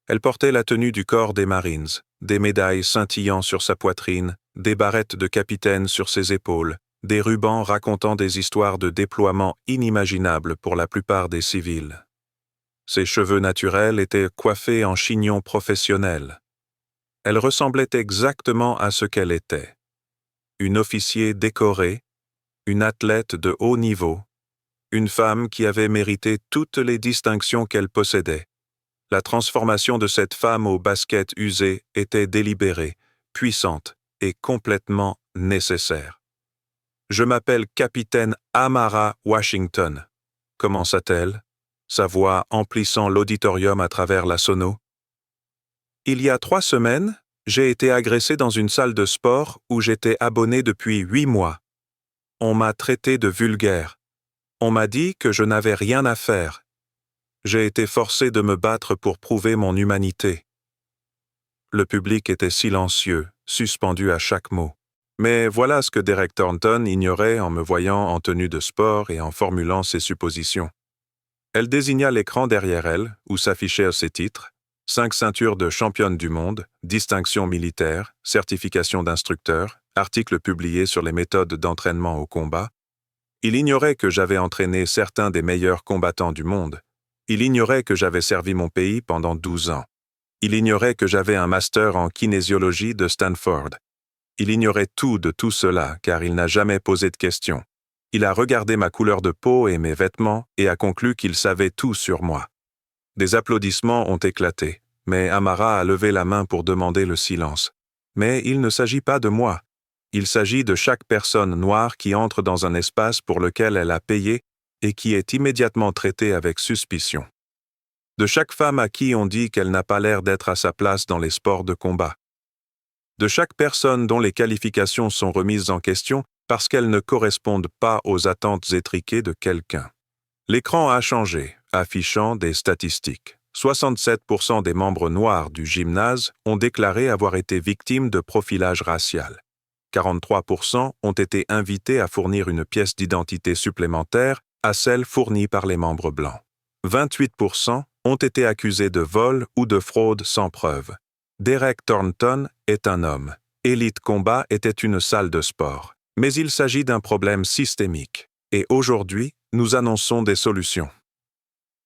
Elle portait la tenue du corps des Marines, des médailles scintillant sur sa poitrine, des barrettes de capitaine sur ses épaules, des rubans racontant des histoires de déploiement inimaginables pour la plupart des civils. Ses cheveux naturels étaient coiffés en chignon professionnel. Elle ressemblait exactement à ce qu'elle était. Une officier décorée, une athlète de haut niveau, une femme qui avait mérité toutes les distinctions qu'elle possédait. La transformation de cette femme au basket usé était délibérée, puissante et complètement nécessaire. « Je m'appelle Capitaine Amara Washington », commença-t-elle, sa voix emplissant l'auditorium à travers la sono. « Il y a 3 semaines, j'ai été agressé dans une salle de sport où j'étais abonné depuis 8 mois. On m'a traité de vulgaire. On m'a dit que je n'avais rien à faire. J'ai été forcé de me battre pour prouver mon humanité. » Le public était silencieux, suspendu à chaque mot. Mais voilà ce que Derek Thornton ignorait en me voyant en tenue de sport et en formulant ses suppositions. Elle désigna l'écran derrière elle, où s'affichaient ses titres, 5 ceintures de championne du monde, distinctions militaires, certification d'instructeur, articles publiés sur les méthodes d'entraînement au combat. Il ignorait que j'avais entraîné certains des meilleurs combattants du monde. Il ignorait que j'avais servi mon pays pendant 12 ans. Il ignorait que j'avais un master en kinésiologie de Stanford. Il ignorait tout de tout cela, car il n'a jamais posé de questions. Il a regardé ma couleur de peau et mes vêtements et a conclu qu'il savait tout sur moi. Des applaudissements ont éclaté, mais Amara a levé la main pour demander le silence. Mais il ne s'agit pas de moi. Il s'agit de chaque personne noire qui entre dans un espace pour lequel elle a payé et qui est immédiatement traitée avec suspicion. De chaque femme à qui on dit qu'elle n'a pas l'air d'être à sa place dans les sports de combat. De chaque personne dont les qualifications sont remises en question parce qu'elles ne correspondent pas aux attentes étriquées de quelqu'un. L'écran a changé, affichant des statistiques. 67% des membres noirs du gymnase ont déclaré avoir été victimes de profilage racial. 43% ont été invités à fournir une pièce d'identité supplémentaire à celle fournie par les membres blancs. 28% ont été accusés de vol ou de fraude sans preuve. Derek Thornton est un homme. Elite Combat était une salle de sport. Mais il s'agit d'un problème systémique. Et aujourd'hui, nous annonçons des solutions.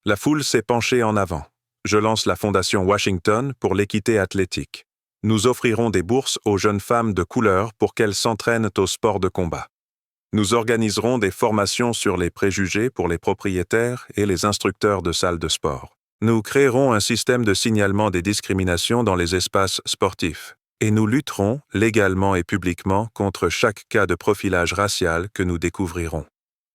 La foule s'est penchée en avant. Je lance la Fondation Washington pour l'équité athlétique. Nous offrirons des bourses aux jeunes femmes de couleur pour qu'elles s'entraînent au sport de combat. Nous organiserons des formations sur les préjugés pour les propriétaires et les instructeurs de salles de sport. Nous créerons un système de signalement des discriminations dans les espaces sportifs. Et nous lutterons, légalement et publiquement, contre chaque cas de profilage racial que nous découvrirons.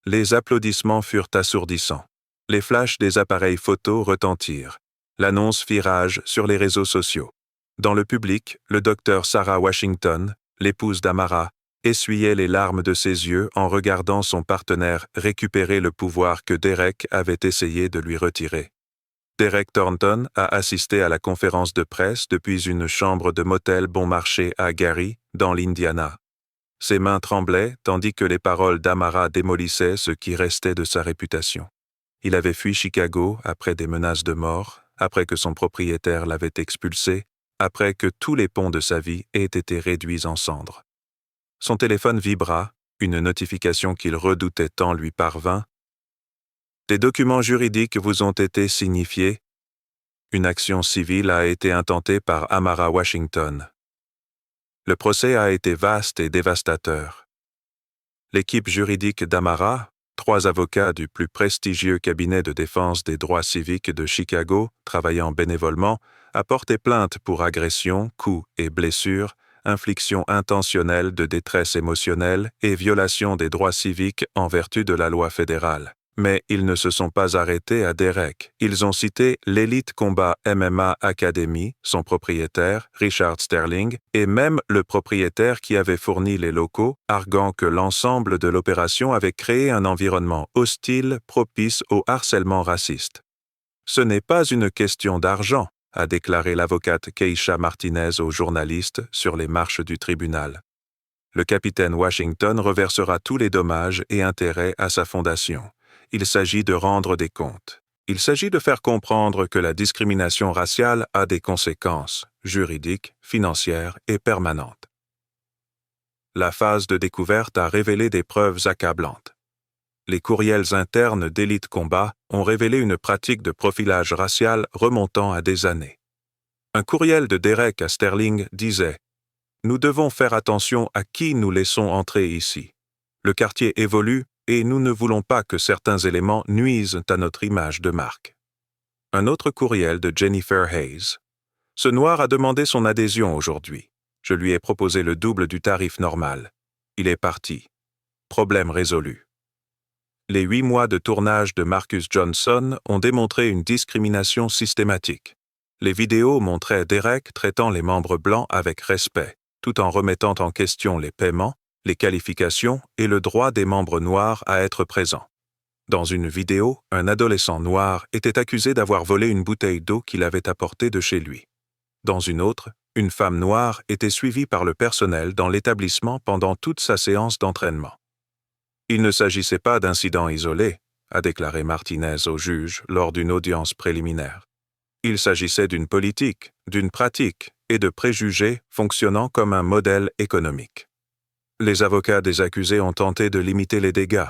Les applaudissements furent assourdissants. Les flashs des appareils photo retentirent. L'annonce fit rage sur les réseaux sociaux. Dans le public, le docteur Sarah Washington, l'épouse d'Amara, essuyait les larmes de ses yeux en regardant son partenaire récupérer le pouvoir que Derek avait essayé de lui retirer. Derek Thornton a assisté à la conférence de presse depuis une chambre de motel bon marché à Gary, dans l'Indiana. Ses mains tremblaient tandis que les paroles d'Amara démolissaient ce qui restait de sa réputation. Il avait fui Chicago après des menaces de mort, après que son propriétaire l'avait expulsé, après que tous les ponts de sa vie aient été réduits en cendres. Son téléphone vibra, une notification qu'il redoutait tant lui parvint. Des documents juridiques vous ont été signifiés. Une action civile a été intentée par Amara Washington. Le procès a été vaste et dévastateur. L'équipe juridique d'Amara, 3 avocats du plus prestigieux cabinet de défense des droits civiques de Chicago, travaillant bénévolement, a porté plainte pour agression, coups et blessures, infliction intentionnelle de détresse émotionnelle et violation des droits civiques en vertu de la loi fédérale. Mais ils ne se sont pas arrêtés à Derek. Ils ont cité l'Elite Combat MMA Academy, son propriétaire, Richard Sterling, et même le propriétaire qui avait fourni les locaux, arguant que l'ensemble de l'opération avait créé un environnement hostile propice au harcèlement raciste. Ce n'est pas une question d'argent, a déclaré l'avocate Keisha Martinez aux journalistes sur les marches du tribunal. Le capitaine Washington reversera tous les dommages et intérêts à sa fondation. Il s'agit de rendre des comptes. Il s'agit de faire comprendre que la discrimination raciale a des conséquences juridiques, financières et permanentes. La phase de découverte a révélé des preuves accablantes. Les courriels internes d'Elite Combat ont révélé une pratique de profilage racial remontant à des années. Un courriel de Derek à Sterling disait « Nous devons faire attention à qui nous laissons entrer ici. Le quartier évolue et nous ne voulons pas que certains éléments nuisent à notre image de marque. » Un autre courriel de Jennifer Hayes. « Ce noir a demandé son adhésion aujourd'hui. Je lui ai proposé le double du tarif normal. Il est parti. Problème résolu. » Les 8 mois de tournage de Marcus Johnson ont démontré une discrimination systématique. Les vidéos montraient Derek traitant les membres blancs avec respect, tout en remettant en question les paiements, les qualifications et le droit des membres noirs à être présents. Dans une vidéo, un adolescent noir était accusé d'avoir volé une bouteille d'eau qu'il avait apportée de chez lui. Dans une autre, une femme noire était suivie par le personnel dans l'établissement pendant toute sa séance d'entraînement. Il ne s'agissait pas d'incidents isolés, a déclaré Martinez au juge lors d'une audience préliminaire. Il s'agissait d'une politique, d'une pratique et de préjugés fonctionnant comme un modèle économique. Les avocats des accusés ont tenté de limiter les dégâts.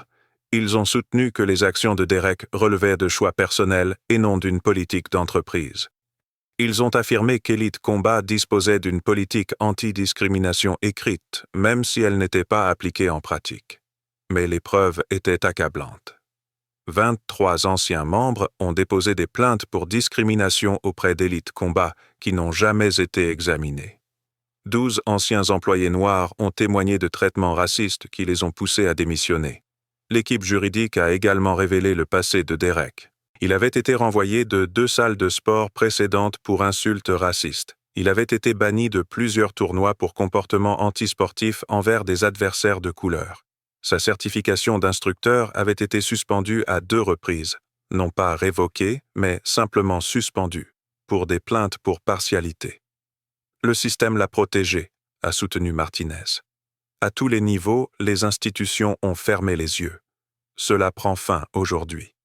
Ils ont soutenu que les actions de Derek relevaient de choix personnels et non d'une politique d'entreprise. Ils ont affirmé qu'Elite Combat disposait d'une politique anti-discrimination écrite, même si elle n'était pas appliquée en pratique. Mais les preuves étaient accablantes. 23 anciens membres ont déposé des plaintes pour discrimination auprès d'Elite Combat qui n'ont jamais été examinées. 12 anciens employés noirs ont témoigné de traitements racistes qui les ont poussés à démissionner. L'équipe juridique a également révélé le passé de Derek. Il avait été renvoyé de 2 salles de sport précédentes pour insultes racistes. Il avait été banni de plusieurs tournois pour comportements antisportifs envers des adversaires de couleur. Sa certification d'instructeur avait été suspendue à 2 reprises, non pas révoquée, mais simplement suspendue, pour des plaintes pour partialité. Le système l'a protégé, a soutenu Martinez. À tous les niveaux, les institutions ont fermé les yeux. Cela prend fin aujourd'hui.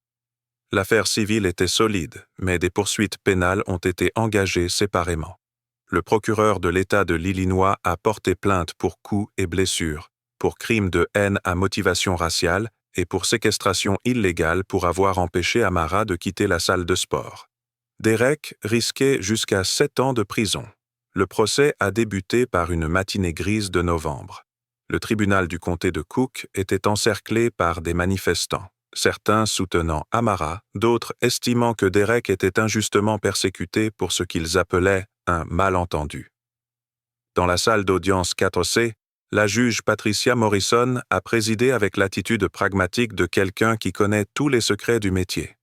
L'affaire civile était solide, mais des poursuites pénales ont été engagées séparément. Le procureur de l'État de l'Illinois a porté plainte pour coups et blessures, pour crimes de haine à motivation raciale et pour séquestration illégale pour avoir empêché Amara de quitter la salle de sport. Derek risquait jusqu'à 7 ans de prison. Le procès a débuté par une matinée grise de novembre. Le tribunal du comté de Cook était encerclé par des manifestants, certains soutenant Amara, d'autres estimant que Derek était injustement persécuté pour ce qu'ils appelaient un malentendu. Dans la salle d'audience 4C, la juge Patricia Morrison a présidé avec l'attitude pragmatique de quelqu'un qui connaît tous les secrets du métier.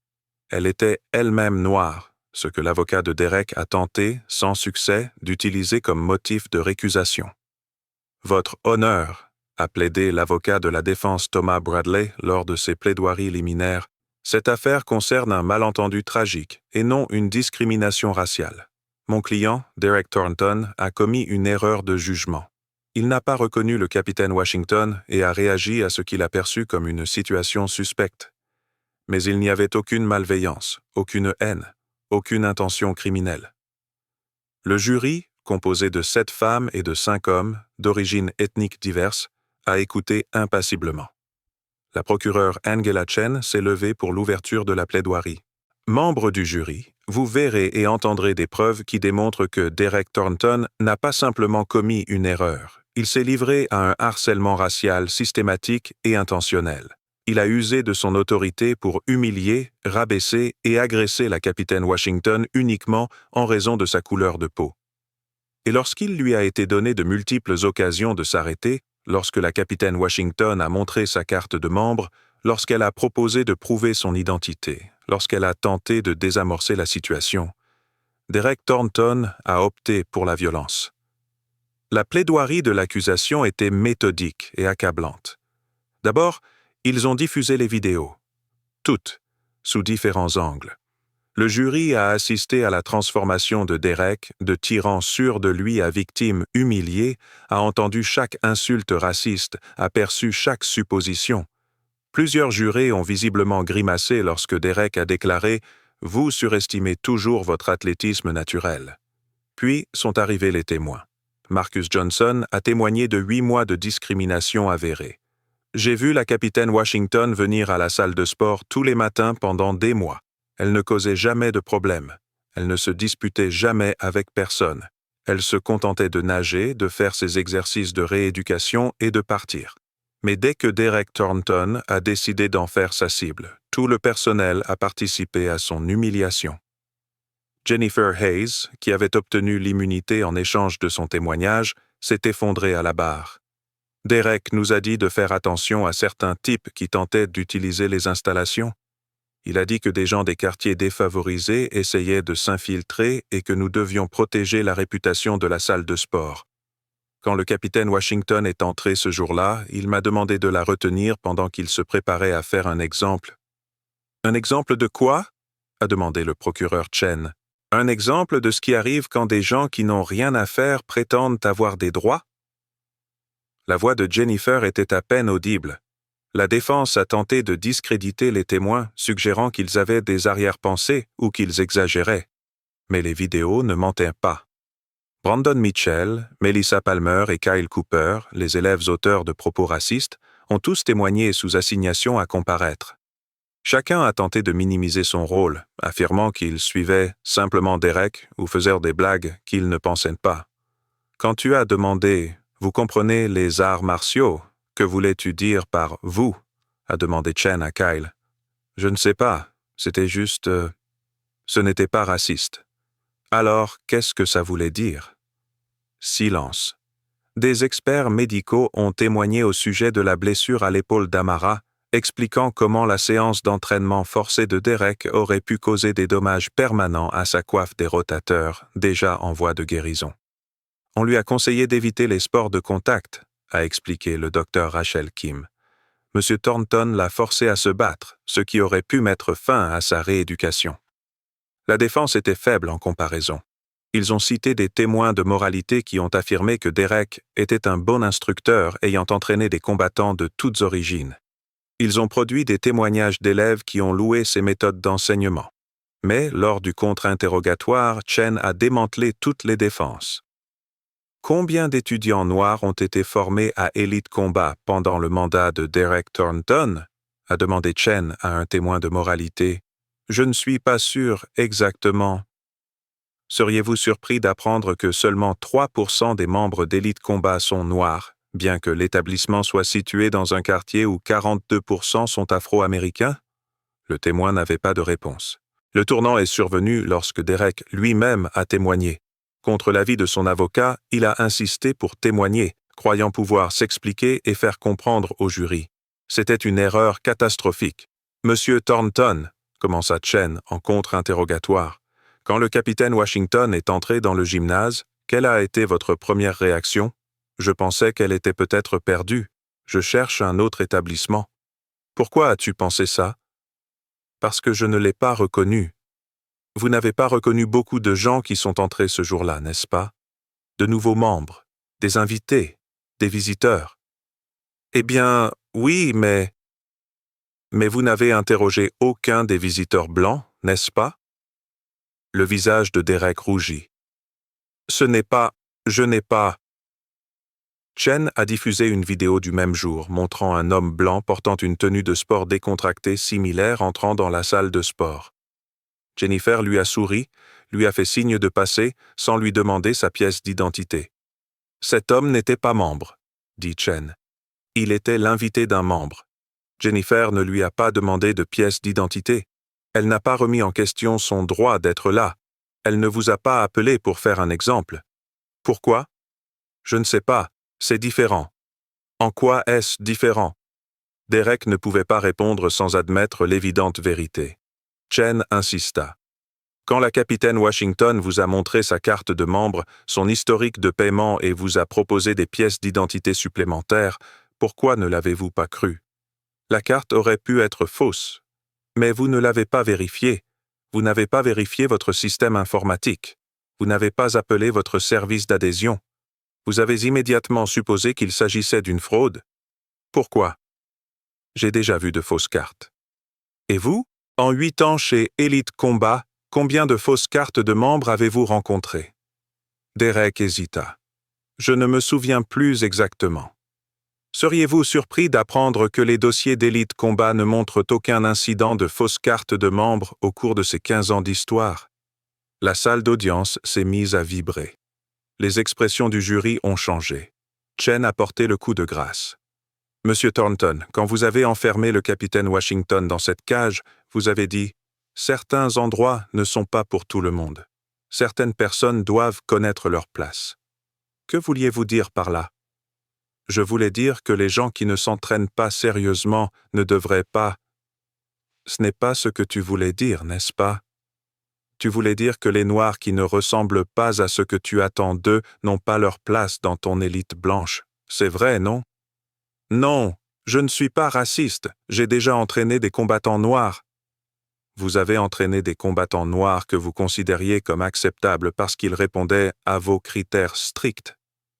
Elle était elle-même noire, ce que l'avocat de Derek a tenté, sans succès, d'utiliser comme motif de récusation. « Votre honneur », a plaidé l'avocat de la défense Thomas Bradley lors de ses plaidoiries liminaires, cette affaire concerne un malentendu tragique et non une discrimination raciale. Mon client, Derek Thornton, a commis une erreur de jugement. Il n'a pas reconnu le capitaine Washington et a réagi à ce qu'il a perçu comme une situation suspecte. Mais il n'y avait aucune malveillance, aucune haine, aucune intention criminelle. Le jury, composé de 7 femmes et de 5 hommes, d'origines ethniques diverses, a écouté impassiblement. La procureure Angela Chen s'est levée pour l'ouverture de la plaidoirie. Membres du jury, vous verrez et entendrez des preuves qui démontrent que Derek Thornton n'a pas simplement commis une erreur. Il s'est livré à un harcèlement racial systématique et intentionnel. Il a usé de son autorité pour humilier, rabaisser et agresser la capitaine Washington uniquement en raison de sa couleur de peau. Et lorsqu'il lui a été donné de multiples occasions de s'arrêter, lorsque la capitaine Washington a montré sa carte de membre, lorsqu'elle a proposé de prouver son identité, lorsqu'elle a tenté de désamorcer la situation, Derek Thornton a opté pour la violence. La plaidoirie de l'accusation était méthodique et accablante. D'abord, ils ont diffusé les vidéos, toutes, sous différents angles. Le jury a assisté à la transformation de Derek, de tyran sûr de lui à victime humiliée, a entendu chaque insulte raciste, a perçu chaque supposition. Plusieurs jurés ont visiblement grimacé lorsque Derek a déclaré « Vous surestimez toujours votre athlétisme naturel ». Puis sont arrivés les témoins. Marcus Johnson a témoigné de 8 mois de discrimination avérée. J'ai vu la capitaine Washington venir à la salle de sport tous les matins pendant des mois. Elle ne causait jamais de problème. Elle ne se disputait jamais avec personne. Elle se contentait de nager, de faire ses exercices de rééducation et de partir. Mais dès que Derek Thornton a décidé d'en faire sa cible, tout le personnel a participé à son humiliation. Jennifer Hayes, qui avait obtenu l'immunité en échange de son témoignage, s'est effondrée à la barre. Derek nous a dit de faire attention à certains types qui tentaient d'utiliser les installations. Il a dit que des gens des quartiers défavorisés essayaient de s'infiltrer et que nous devions protéger la réputation de la salle de sport. Quand le capitaine Washington est entré ce jour-là, il m'a demandé de la retenir pendant qu'il se préparait à faire un exemple. « Un exemple de quoi ?» a demandé le procureur Chen. « Un exemple de ce qui arrive quand des gens qui n'ont rien à faire prétendent avoir des droits ?» La voix de Jennifer était à peine audible. La défense a tenté de discréditer les témoins, suggérant qu'ils avaient des arrière-pensées ou qu'ils exagéraient. Mais les vidéos ne mentaient pas. Brandon Mitchell, Melissa Palmer et Kyle Cooper, les élèves auteurs de propos racistes, ont tous témoigné sous assignation à comparaître. Chacun a tenté de minimiser son rôle, affirmant qu'il suivait simplement Derek ou faisait des blagues qu'il ne pensait pas. Quand tu as demandé « Vous comprenez les arts martiaux ?» « Que voulais-tu dire par « vous » a demandé Chen à Kyle. « Je ne sais pas, c'était juste... Ce n'était pas raciste. » Alors, qu'est-ce que ça voulait dire? Silence. Des experts médicaux ont témoigné au sujet de la blessure à l'épaule d'Amara, expliquant comment la séance d'entraînement forcé de Derek aurait pu causer des dommages permanents à sa coiffe des rotateurs, déjà en voie de guérison. On lui a conseillé d'éviter les sports de contact, a expliqué le docteur Rachel Kim. M. Thornton l'a forcé à se battre, ce qui aurait pu mettre fin à sa rééducation. La défense était faible en comparaison. Ils ont cité des témoins de moralité qui ont affirmé que Derek était un bon instructeur ayant entraîné des combattants de toutes origines. Ils ont produit des témoignages d'élèves qui ont loué ses méthodes d'enseignement. Mais, lors du contre-interrogatoire, Chen a démantelé toutes les défenses. Combien d'étudiants noirs ont été formés à Elite Combat pendant le mandat de Derek Thornton? A demandé Chen à un témoin de moralité. Je ne suis pas sûr exactement. Seriez-vous surpris d'apprendre que seulement 3% des membres d'Elite Combat sont noirs, bien que l'établissement soit situé dans un quartier où 42% sont afro-américains? Le témoin n'avait pas de réponse. Le tournant est survenu lorsque Derek lui-même a témoigné. Contre l'avis de son avocat, il a insisté pour témoigner, croyant pouvoir s'expliquer et faire comprendre au jury. C'était une erreur catastrophique. Monsieur Thornton, commença Chen en contre-interrogatoire. Quand le capitaine Washington est entré dans le gymnase, quelle a été votre première réaction? Je pensais qu'elle était peut-être perdue. Je cherche un autre établissement. Pourquoi as-tu pensé ça? Parce que je ne l'ai pas reconnu. Vous n'avez pas reconnu beaucoup de gens qui sont entrés ce jour-là, n'est-ce pas? De nouveaux membres, des invités, des visiteurs. Eh bien, oui, mais vous n'avez interrogé aucun des visiteurs blancs, n'est-ce pas? Le visage de Derek rougit. Je n'ai pas. Chen a diffusé une vidéo du même jour montrant un homme blanc portant une tenue de sport décontractée similaire entrant dans la salle de sport. Jennifer lui a souri, lui a fait signe de passer sans lui demander sa pièce d'identité. Cet homme n'était pas membre, dit Chen. Il était l'invité d'un membre. Jennifer ne lui a pas demandé de pièce d'identité. Elle n'a pas remis en question son droit d'être là. Elle ne vous a pas appelé pour faire un exemple. Pourquoi? Je ne sais pas, c'est différent. En quoi est-ce différent? Derek ne pouvait pas répondre sans admettre l'évidente vérité. Chen insista. Quand la capitaine Washington vous a montré sa carte de membre, son historique de paiement et vous a proposé des pièces d'identité supplémentaires, pourquoi ne l'avez-vous pas cru? La carte aurait pu être fausse. Mais vous ne l'avez pas vérifiée. Vous n'avez pas vérifié votre système informatique. Vous n'avez pas appelé votre service d'adhésion. Vous avez immédiatement supposé qu'il s'agissait d'une fraude. Pourquoi? J'ai déjà vu de fausses cartes. Et vous? En 8 ans chez Elite Combat, combien de fausses cartes de membres avez-vous rencontrées? Derek hésita. Je ne me souviens plus exactement. Seriez-vous surpris d'apprendre que les dossiers d'Elite Combat ne montrent aucun incident de fausses cartes de membres au cours de ces 15 ans d'histoire? La salle d'audience s'est mise à vibrer. Les expressions du jury ont changé. Chen a porté le coup de grâce. Monsieur Thornton, quand vous avez enfermé le capitaine Washington dans cette cage, vous avez dit « Certains endroits ne sont pas pour tout le monde. Certaines personnes doivent connaître leur place. » Que vouliez-vous dire par là? Je voulais dire que les gens qui ne s'entraînent pas sérieusement ne devraient pas. Ce n'est pas ce que tu voulais dire, n'est-ce pas? Tu voulais dire que les Noirs qui ne ressemblent pas à ce que tu attends d'eux n'ont pas leur place dans ton élite blanche. C'est vrai, non? Non, je ne suis pas raciste. J'ai déjà entraîné des combattants noirs. Vous avez entraîné des combattants noirs que vous considériez comme acceptables parce qu'ils répondaient à vos critères stricts.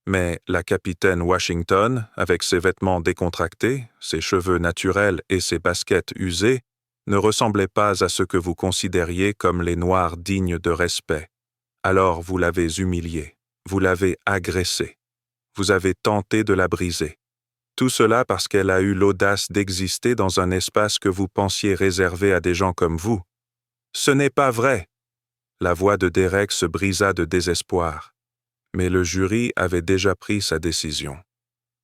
Mais la capitaine Washington, avec ses vêtements décontractés, ses cheveux naturels et ses baskets usées, ne ressemblait pas à ce que vous considériez comme les Noirs dignes de respect. Alors vous l'avez humiliée, vous l'avez agressée, vous avez tenté de la briser. Tout cela parce qu'elle a eu l'audace d'exister dans un espace que vous pensiez réservé à des gens comme vous. Ce n'est pas vrai. La voix de Derek se brisa de désespoir. Mais le jury avait déjà pris sa décision.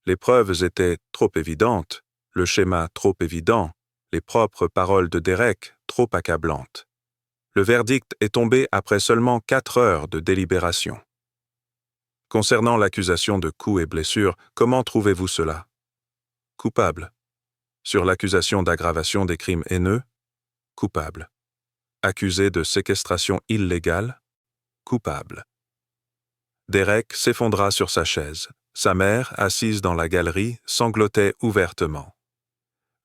Les preuves étaient trop évidentes, le schéma trop évident, les propres paroles de Derek trop accablantes. Le verdict est tombé après seulement 4 heures de délibération. Concernant l'accusation de coups et blessures, comment trouvez-vous cela? Coupable. Sur l'accusation d'aggravation des crimes haineux? Coupable. Accusé de séquestration illégale? Coupable. Derek s'effondra sur sa chaise. Sa mère, assise dans la galerie, sanglotait ouvertement.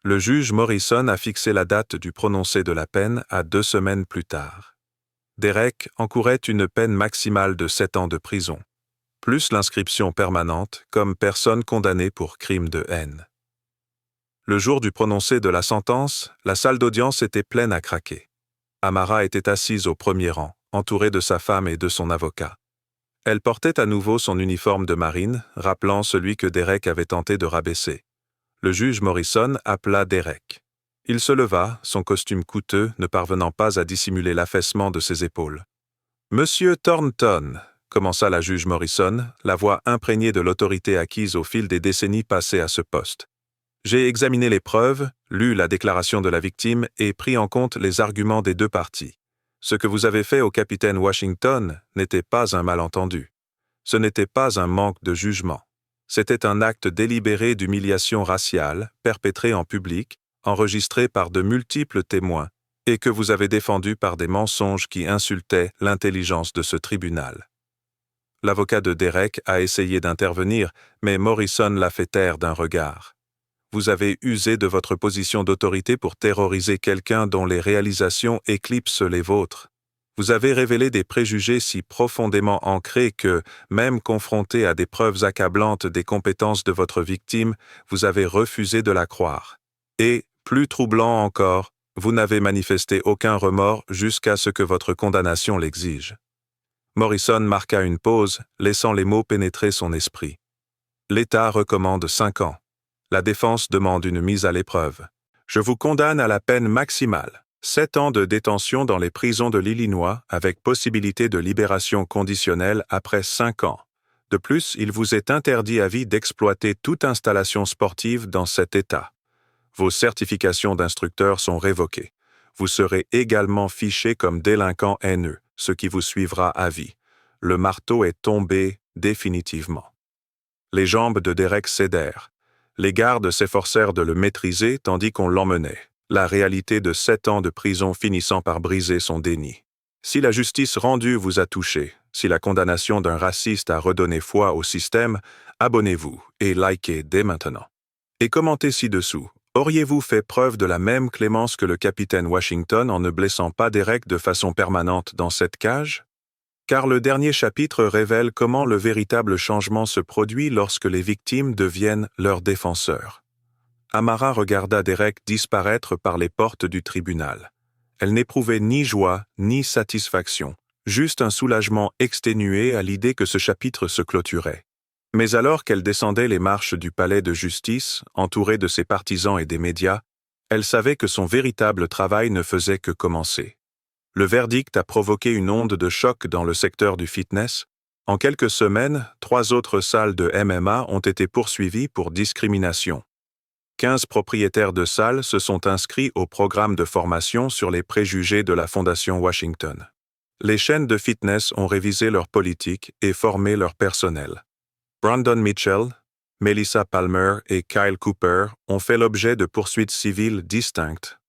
Le juge Morrison a fixé la date du prononcé de la peine à 2 semaines plus tard. Derek encourait une peine maximale de 7 ans de prison, plus l'inscription permanente comme personne condamnée pour crime de haine. Le jour du prononcé de la sentence, la salle d'audience était pleine à craquer. Amara était assise au premier rang, entourée de sa femme et de son avocat. Elle portait à nouveau son uniforme de marine, rappelant celui que Derek avait tenté de rabaisser. Le juge Morrison appela Derek. Il se leva, son costume coûteux ne parvenant pas à dissimuler l'affaissement de ses épaules. « Monsieur Thornton », commença la juge Morrison, la voix imprégnée de l'autorité acquise au fil des décennies passées à ce poste. « J'ai examiné les preuves, lu la déclaration de la victime et pris en compte les arguments des 2 parties. Ce que vous avez fait au capitaine Washington n'était pas un malentendu. Ce n'était pas un manque de jugement. C'était un acte délibéré d'humiliation raciale, perpétré en public, enregistré par de multiples témoins, et que vous avez défendu par des mensonges qui insultaient l'intelligence de ce tribunal. » L'avocat de Derek a essayé d'intervenir, mais Morrison l'a fait taire d'un regard. Vous avez usé de votre position d'autorité pour terroriser quelqu'un dont les réalisations éclipsent les vôtres. Vous avez révélé des préjugés si profondément ancrés que, même confronté à des preuves accablantes des compétences de votre victime, vous avez refusé de la croire. Et, plus troublant encore, vous n'avez manifesté aucun remords jusqu'à ce que votre condamnation l'exige. Morrison marqua une pause, laissant les mots pénétrer son esprit. L'État recommande 5 ans. La défense demande une mise à l'épreuve. Je vous condamne à la peine maximale. 7 ans de détention dans les prisons de l'Illinois avec possibilité de libération conditionnelle après 5 ans. De plus, il vous est interdit à vie d'exploiter toute installation sportive dans cet État. Vos certifications d'instructeur sont révoquées. Vous serez également fiché comme délinquant haineux, ce qui vous suivra à vie. Le marteau est tombé définitivement. Les jambes de Derek cédèrent. Les gardes s'efforcèrent de le maîtriser tandis qu'on l'emmenait. La réalité de 7 ans de prison finissant par briser son déni. Si la justice rendue vous a touché, si la condamnation d'un raciste a redonné foi au système, abonnez-vous et likez dès maintenant. Et commentez ci-dessous. Auriez-vous fait preuve de la même clémence que le capitaine Washington en ne blessant pas Derek de façon permanente dans cette cage? Car le dernier chapitre révèle comment le véritable changement se produit lorsque les victimes deviennent leurs défenseurs. Amara regarda Derek disparaître par les portes du tribunal. Elle n'éprouvait ni joie ni satisfaction, juste un soulagement exténué à l'idée que ce chapitre se clôturait. Mais alors qu'elle descendait les marches du palais de justice, entourée de ses partisans et des médias, elle savait que son véritable travail ne faisait que commencer. Le verdict a provoqué une onde de choc dans le secteur du fitness. En quelques semaines, 3 autres salles de MMA ont été poursuivies pour discrimination. 15 propriétaires de salles se sont inscrits au programme de formation sur les préjugés de la Fondation Washington. Les chaînes de fitness ont révisé leur politique et formé leur personnel. Brandon Mitchell, Melissa Palmer et Kyle Cooper ont fait l'objet de poursuites civiles distinctes.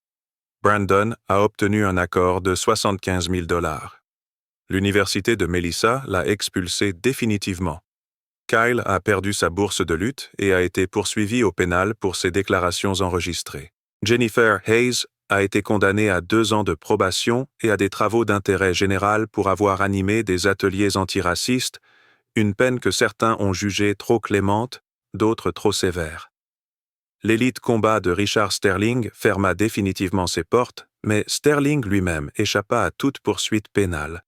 Brandon a obtenu un accord de 75 000 $. L'université de Melissa l'a expulsé définitivement. Kyle a perdu sa bourse de lutte et a été poursuivi au pénal pour ses déclarations enregistrées. Jennifer Hayes a été condamnée à 2 ans de probation et à des travaux d'intérêt général pour avoir animé des ateliers antiracistes, une peine que certains ont jugée trop clémente, d'autres trop sévère. L'élite combat de Richard Sterling ferma définitivement ses portes, mais Sterling lui-même échappa à toute poursuite pénale.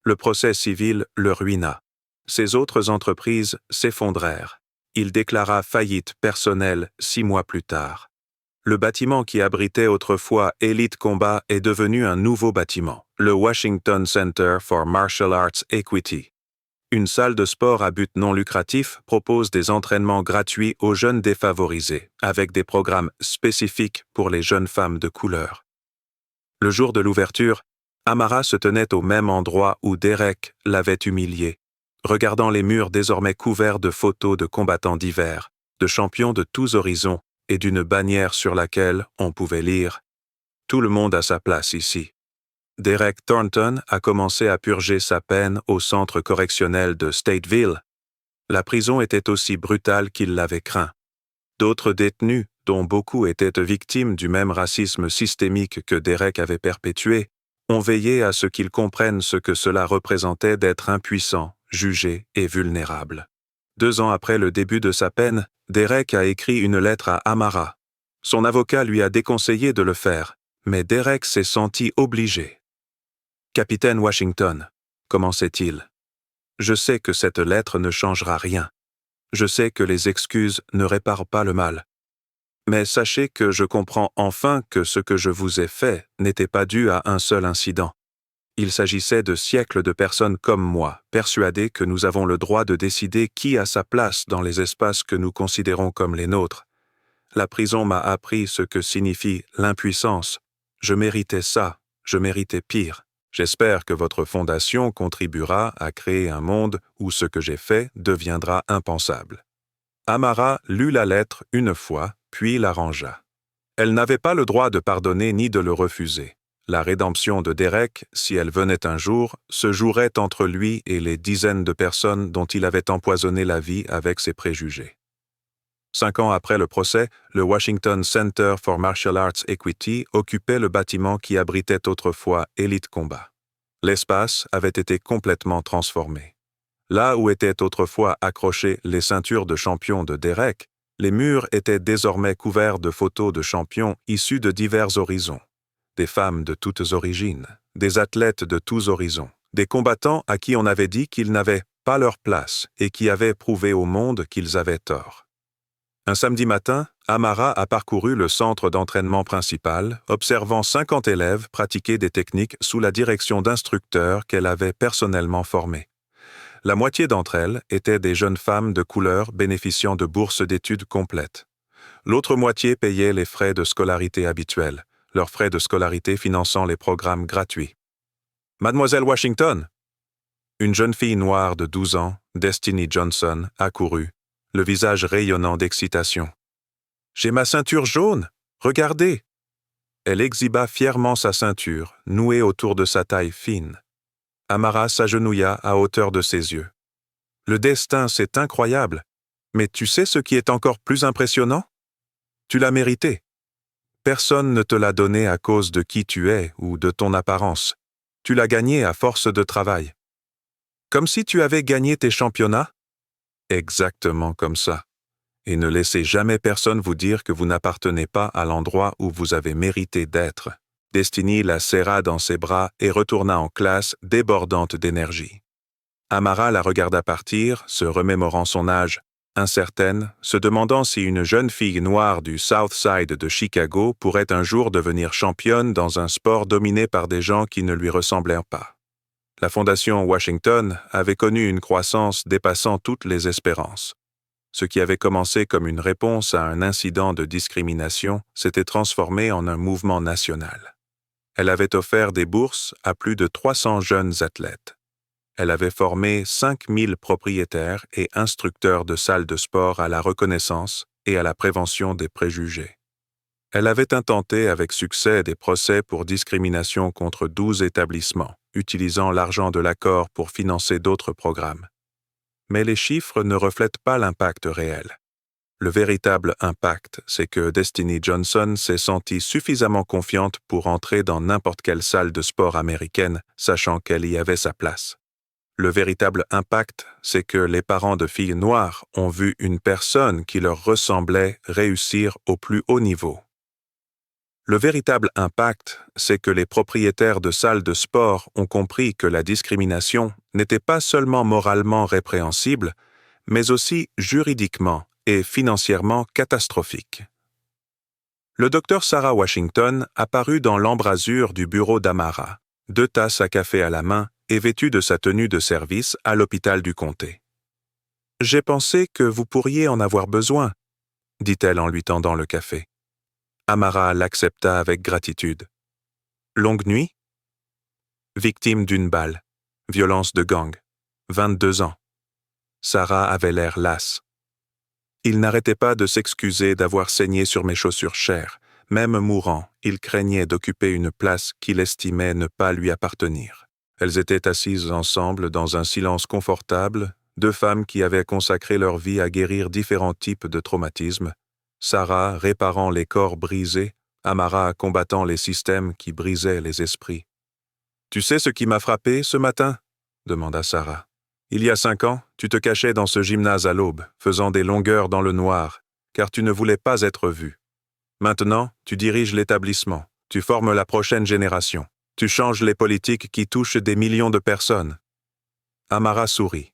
Le procès civil le ruina. Ses autres entreprises s'effondrèrent. Il déclara faillite personnelle 6 mois plus tard. Le bâtiment qui abritait autrefois Elite Combat est devenu un nouveau bâtiment, le Washington Center for Martial Arts Equity. Une salle de sport à but non lucratif propose des entraînements gratuits aux jeunes défavorisés, avec des programmes spécifiques pour les jeunes femmes de couleur. Le jour de l'ouverture, Amara se tenait au même endroit où Derek l'avait humiliée. regardant les murs désormais couverts de photos de combattants divers, de champions de tous horizons et d'une bannière sur laquelle on pouvait lire « Tout le monde a sa place ici ». Derek Thornton a commencé à purger sa peine au centre correctionnel de Stateville. La prison était aussi brutale qu'il l'avait craint. D'autres détenus, dont beaucoup étaient victimes du même racisme systémique que Derek avait perpétué, ont veillé à ce qu'ils comprennent ce que cela représentait d'être impuissant, jugé et vulnérable. 2 ans après le début de sa peine, Derek a écrit une lettre à Amara. Son avocat lui a déconseillé de le faire, mais Derek s'est senti obligé. « Capitaine Washington, » commençait-il, « je sais que cette lettre ne changera rien. Je sais que les excuses ne réparent pas le mal. Mais sachez que je comprends enfin que ce que je vous ai fait n'était pas dû à un seul incident. Il s'agissait de siècles de personnes comme moi, persuadées que nous avons le droit de décider qui a sa place dans les espaces que nous considérons comme les nôtres. La prison m'a appris ce que signifie l'impuissance. Je méritais ça, je méritais pire. J'espère que votre fondation contribuera à créer un monde où ce que j'ai fait deviendra impensable. » Amara lut la lettre une fois, puis la rangea. Elle n'avait pas le droit de pardonner ni de le refuser. La rédemption de Derek, si elle venait un jour, se jouerait entre lui et les dizaines de personnes dont il avait empoisonné la vie avec ses préjugés. 5 ans après le procès, le Washington Center for Martial Arts Equity occupait le bâtiment qui abritait autrefois Elite Combat. L'espace avait été complètement transformé. Là où étaient autrefois accrochées les ceintures de champion de Derek, les murs étaient désormais couverts de photos de champions issus de divers horizons. Des femmes de toutes origines, des athlètes de tous horizons, des combattants à qui on avait dit qu'ils n'avaient pas leur place et qui avaient prouvé au monde qu'ils avaient tort. Un samedi matin, Amara a parcouru le centre d'entraînement principal, observant 50 élèves pratiquer des techniques sous la direction d'instructeurs qu'elle avait personnellement formés. La moitié d'entre elles étaient des jeunes femmes de couleur bénéficiant de bourses d'études complètes. L'autre moitié payait les frais de scolarité habituels, leurs frais de scolarité finançant les programmes gratuits. « Mademoiselle Washington !» Une jeune fille noire de 12 ans, Destiny Johnson, accourut, le visage rayonnant d'excitation. « J'ai ma ceinture jaune! Regardez !» Elle exhiba fièrement sa ceinture, nouée autour de sa taille fine. Amara s'agenouilla à hauteur de ses yeux. « Le destin, c'est incroyable. Mais tu sais ce qui est encore plus impressionnant? Tu l'as mérité. Personne ne te l'a donné à cause de qui tu es ou de ton apparence. Tu l'as gagné à force de travail. Comme si tu avais gagné tes championnats? Exactement comme ça. Et ne laissez jamais personne vous dire que vous n'appartenez pas à l'endroit où vous avez mérité d'être. » Destiny la serra dans ses bras et retourna en classe débordante d'énergie. Amara la regarda partir, se remémorant son âge, incertaine, se demandant si une jeune fille noire du South Side de Chicago pourrait un jour devenir championne dans un sport dominé par des gens qui ne lui ressemblaient pas. La Fondation Washington avait connu une croissance dépassant toutes les espérances. Ce qui avait commencé comme une réponse à un incident de discrimination s'était transformé en un mouvement national. Elle avait offert des bourses à plus de 300 jeunes athlètes. Elle avait formé 5000 propriétaires et instructeurs de salles de sport à la reconnaissance et à la prévention des préjugés. Elle avait intenté avec succès des procès pour discrimination contre 12 établissements, utilisant l'argent de l'accord pour financer d'autres programmes. Mais les chiffres ne reflètent pas l'impact réel. Le véritable impact, c'est que Destiny Johnson s'est sentie suffisamment confiante pour entrer dans n'importe quelle salle de sport américaine, sachant qu'elle y avait sa place. Le véritable impact, c'est que les parents de filles noires ont vu une personne qui leur ressemblait réussir au plus haut niveau. Le véritable impact, c'est que les propriétaires de salles de sport ont compris que la discrimination n'était pas seulement moralement répréhensible, mais aussi juridiquement et financièrement catastrophique. Le docteur Sarah Washington apparut dans l'embrasure du bureau d'Amara, 2 tasses à café à la main et vêtue de sa tenue de service à l'hôpital du comté. « J'ai pensé que vous pourriez en avoir besoin, » dit-elle en lui tendant le café. Amara l'accepta avec gratitude. « Longue nuit ?» Victime d'une balle. Violence de gang. 22 ans. Sarah avait l'air lasse. Il n'arrêtait pas de s'excuser d'avoir saigné sur mes chaussures chères. Même mourant, il craignait d'occuper une place qu'il estimait ne pas lui appartenir. Elles étaient assises ensemble dans un silence confortable, deux femmes qui avaient consacré leur vie à guérir différents types de traumatismes. Sarah réparant les corps brisés, Amara combattant les systèmes qui brisaient les esprits. « Tu sais ce qui m'a frappé ce matin ?» demanda Sarah. « Il y a 5 ans, tu te cachais dans ce gymnase à l'aube, faisant des longueurs dans le noir, car tu ne voulais pas être vu. Maintenant, tu diriges l'établissement, tu formes la prochaine génération, tu changes les politiques qui touchent des millions de personnes. » Amara sourit.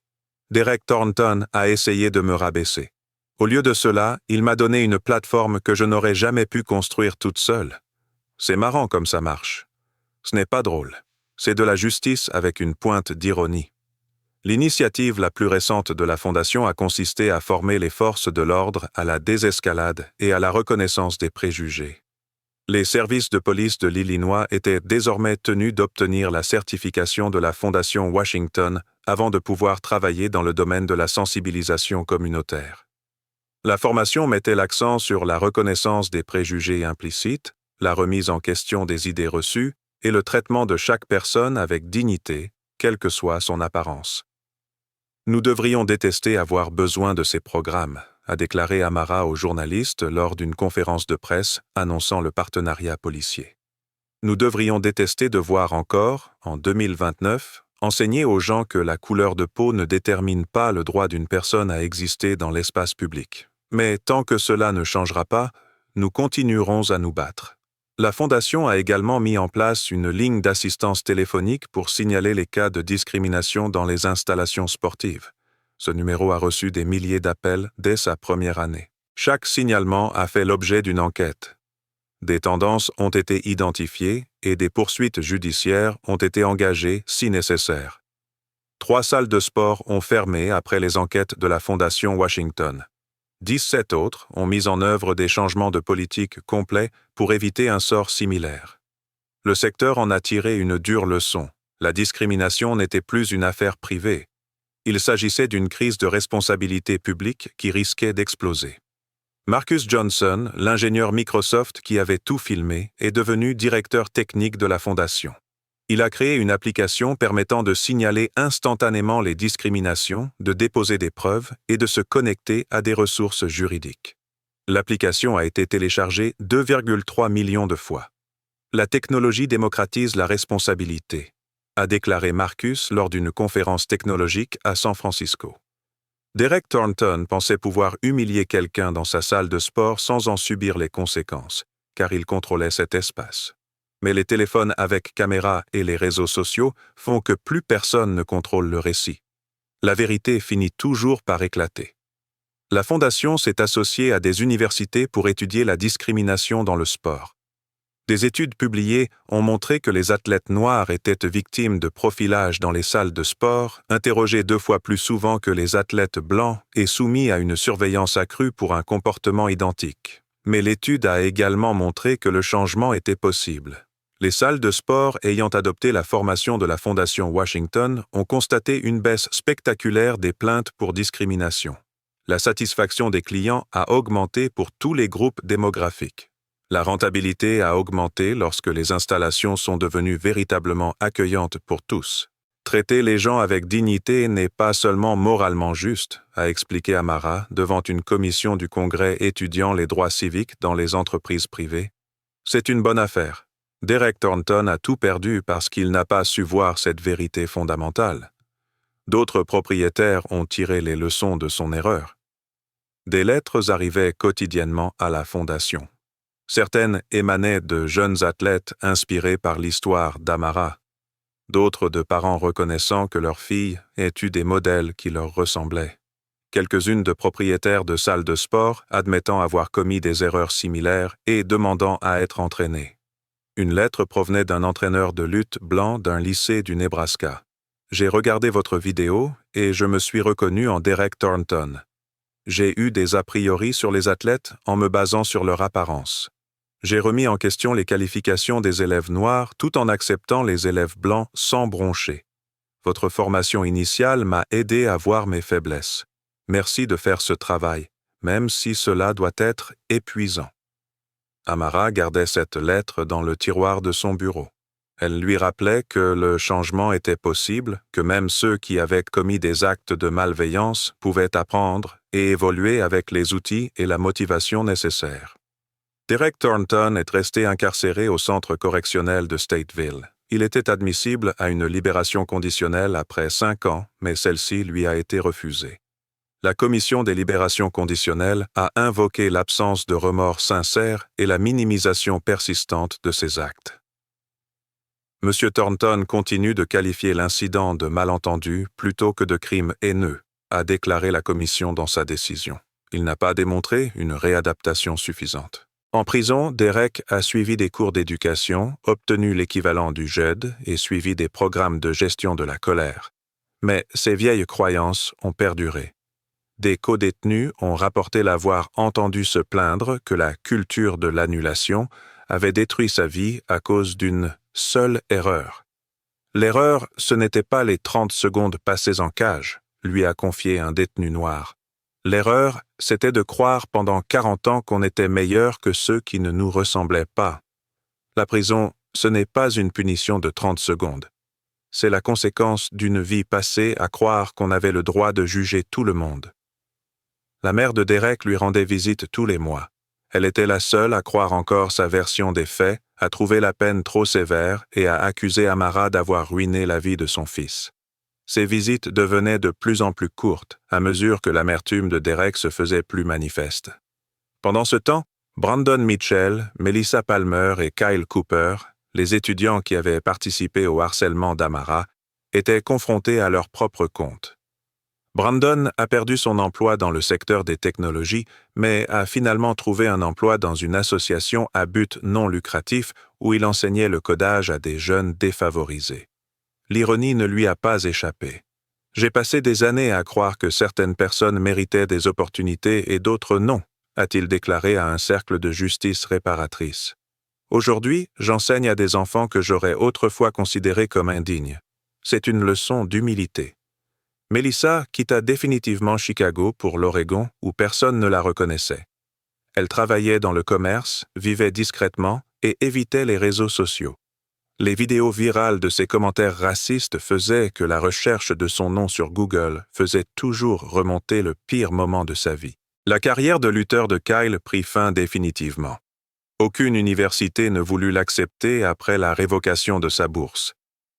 Derek Thornton a essayé de me rabaisser. Au lieu de cela, il m'a donné une plateforme que je n'aurais jamais pu construire toute seule. C'est marrant comme ça marche. Ce n'est pas drôle. C'est de la justice avec une pointe d'ironie. L'initiative la plus récente de la Fondation a consisté à former les forces de l'ordre à la désescalade et à la reconnaissance des préjugés. Les services de police de l'Illinois étaient désormais tenus d'obtenir la certification de la Fondation Washington avant de pouvoir travailler dans le domaine de la sensibilisation communautaire. La formation mettait l'accent sur la reconnaissance des préjugés implicites, la remise en question des idées reçues et le traitement de chaque personne avec dignité, quelle que soit son apparence. Nous devrions détester avoir besoin de ces programmes, a déclaré Amara aux journalistes lors d'une conférence de presse annonçant le partenariat policier. Nous devrions détester devoir encore, en 2029, enseigner aux gens que la couleur de peau ne détermine pas le droit d'une personne à exister dans l'espace public. Mais tant que cela ne changera pas, nous continuerons à nous battre. La Fondation a également mis en place une ligne d'assistance téléphonique pour signaler les cas de discrimination dans les installations sportives. Ce numéro a reçu des milliers d'appels dès sa première année. Chaque signalement a fait l'objet d'une enquête. Des tendances ont été identifiées et des poursuites judiciaires ont été engagées si nécessaire. 3 salles de sport ont fermé après les enquêtes de la Fondation Washington. 17 autres ont mis en œuvre des changements de politique complets pour éviter un sort similaire. Le secteur en a tiré une dure leçon. La discrimination n'était plus une affaire privée. Il s'agissait d'une crise de responsabilité publique qui risquait d'exploser. Marcus Johnson, l'ingénieur Microsoft qui avait tout filmé, est devenu directeur technique de la Fondation. Il a créé une application permettant de signaler instantanément les discriminations, de déposer des preuves et de se connecter à des ressources juridiques. L'application a été téléchargée 2,3 millions de fois. La technologie démocratise la responsabilité, a déclaré Marcus lors d'une conférence technologique à San Francisco. Derek Thornton pensait pouvoir humilier quelqu'un dans sa salle de sport sans en subir les conséquences, car il contrôlait cet espace. Mais les téléphones avec caméra et les réseaux sociaux font que plus personne ne contrôle le récit. La vérité finit toujours par éclater. La Fondation s'est associée à des universités pour étudier la discrimination dans le sport. Des études publiées ont montré que les athlètes noirs étaient victimes de profilage dans les salles de sport, interrogés 2 fois plus souvent que les athlètes blancs et soumis à une surveillance accrue pour un comportement identique. Mais l'étude a également montré que le changement était possible. Les salles de sport ayant adopté la formation de la Fondation Washington ont constaté une baisse spectaculaire des plaintes pour discrimination. La satisfaction des clients a augmenté pour tous les groupes démographiques. La rentabilité a augmenté lorsque les installations sont devenues véritablement accueillantes pour tous. Traiter les gens avec dignité n'est pas seulement moralement juste, a expliqué Amara devant une commission du Congrès étudiant les droits civiques dans les entreprises privées. C'est une bonne affaire. Derek Thornton a tout perdu parce qu'il n'a pas su voir cette vérité fondamentale. D'autres propriétaires ont tiré les leçons de son erreur. Des lettres arrivaient quotidiennement à la Fondation. Certaines émanaient de jeunes athlètes inspirés par l'histoire d'Amara. D'autres de parents reconnaissant que leurs filles aient eu des modèles qui leur ressemblaient. Quelques-unes de propriétaires de salles de sport admettant avoir commis des erreurs similaires et demandant à être entraînés. Une lettre provenait d'un entraîneur de lutte blanc d'un lycée du Nebraska. J'ai regardé votre vidéo et je me suis reconnu en Derek Thornton. J'ai eu des a priori sur les athlètes en me basant sur leur apparence. J'ai remis en question les qualifications des élèves noirs tout en acceptant les élèves blancs sans broncher. Votre formation initiale m'a aidé à voir mes faiblesses. Merci de faire ce travail, même si cela doit être épuisant. Amara gardait cette lettre dans le tiroir de son bureau. Elle lui rappelait que le changement était possible, que même ceux qui avaient commis des actes de malveillance pouvaient apprendre et évoluer avec les outils et la motivation nécessaires. Derek Thornton est resté incarcéré au centre correctionnel de Stateville. Il était admissible à une libération conditionnelle après 5 ans, mais celle-ci lui a été refusée. La Commission des libérations conditionnelles a invoqué l'absence de remords sincères et la minimisation persistante de ses actes. M. Thornton continue de qualifier l'incident de malentendu plutôt que de crime haineux, a déclaré la Commission dans sa décision. Il n'a pas démontré une réadaptation suffisante. En prison, Derek a suivi des cours d'éducation, obtenu l'équivalent du GED et suivi des programmes de gestion de la colère. Mais ses vieilles croyances ont perduré. Des codétenus ont rapporté l'avoir entendu se plaindre que la culture de l'annulation avait détruit sa vie à cause d'une seule erreur. L'erreur, ce n'était pas les 30 secondes passées en cage, lui a confié un détenu noir. L'erreur, c'était de croire pendant 40 ans qu'on était meilleur que ceux qui ne nous ressemblaient pas. La prison, ce n'est pas une punition de 30 secondes. C'est la conséquence d'une vie passée à croire qu'on avait le droit de juger tout le monde. La mère de Derek lui rendait visite tous les mois. Elle était la seule à croire encore sa version des faits, à trouver la peine trop sévère et à accuser Amara d'avoir ruiné la vie de son fils. Ces visites devenaient de plus en plus courtes, à mesure que l'amertume de Derek se faisait plus manifeste. Pendant ce temps, Brandon Mitchell, Melissa Palmer et Kyle Cooper, les étudiants qui avaient participé au harcèlement d'Amara, étaient confrontés à leur propre compte. Brandon a perdu son emploi dans le secteur des technologies, mais a finalement trouvé un emploi dans une association à but non lucratif où il enseignait le codage à des jeunes défavorisés. L'ironie ne lui a pas échappé. J'ai passé des années à croire que certaines personnes méritaient des opportunités et d'autres non, a-t-il déclaré à un cercle de justice réparatrice. Aujourd'hui, j'enseigne à des enfants que j'aurais autrefois considérés comme indignes. C'est une leçon d'humilité. Melissa quitta définitivement Chicago pour l'Oregon où personne ne la reconnaissait. Elle travaillait dans le commerce, vivait discrètement et évitait les réseaux sociaux. Les vidéos virales de ses commentaires racistes faisaient que la recherche de son nom sur Google faisait toujours remonter le pire moment de sa vie. La carrière de lutteur de Kyle prit fin définitivement. Aucune université ne voulut l'accepter après la révocation de sa bourse.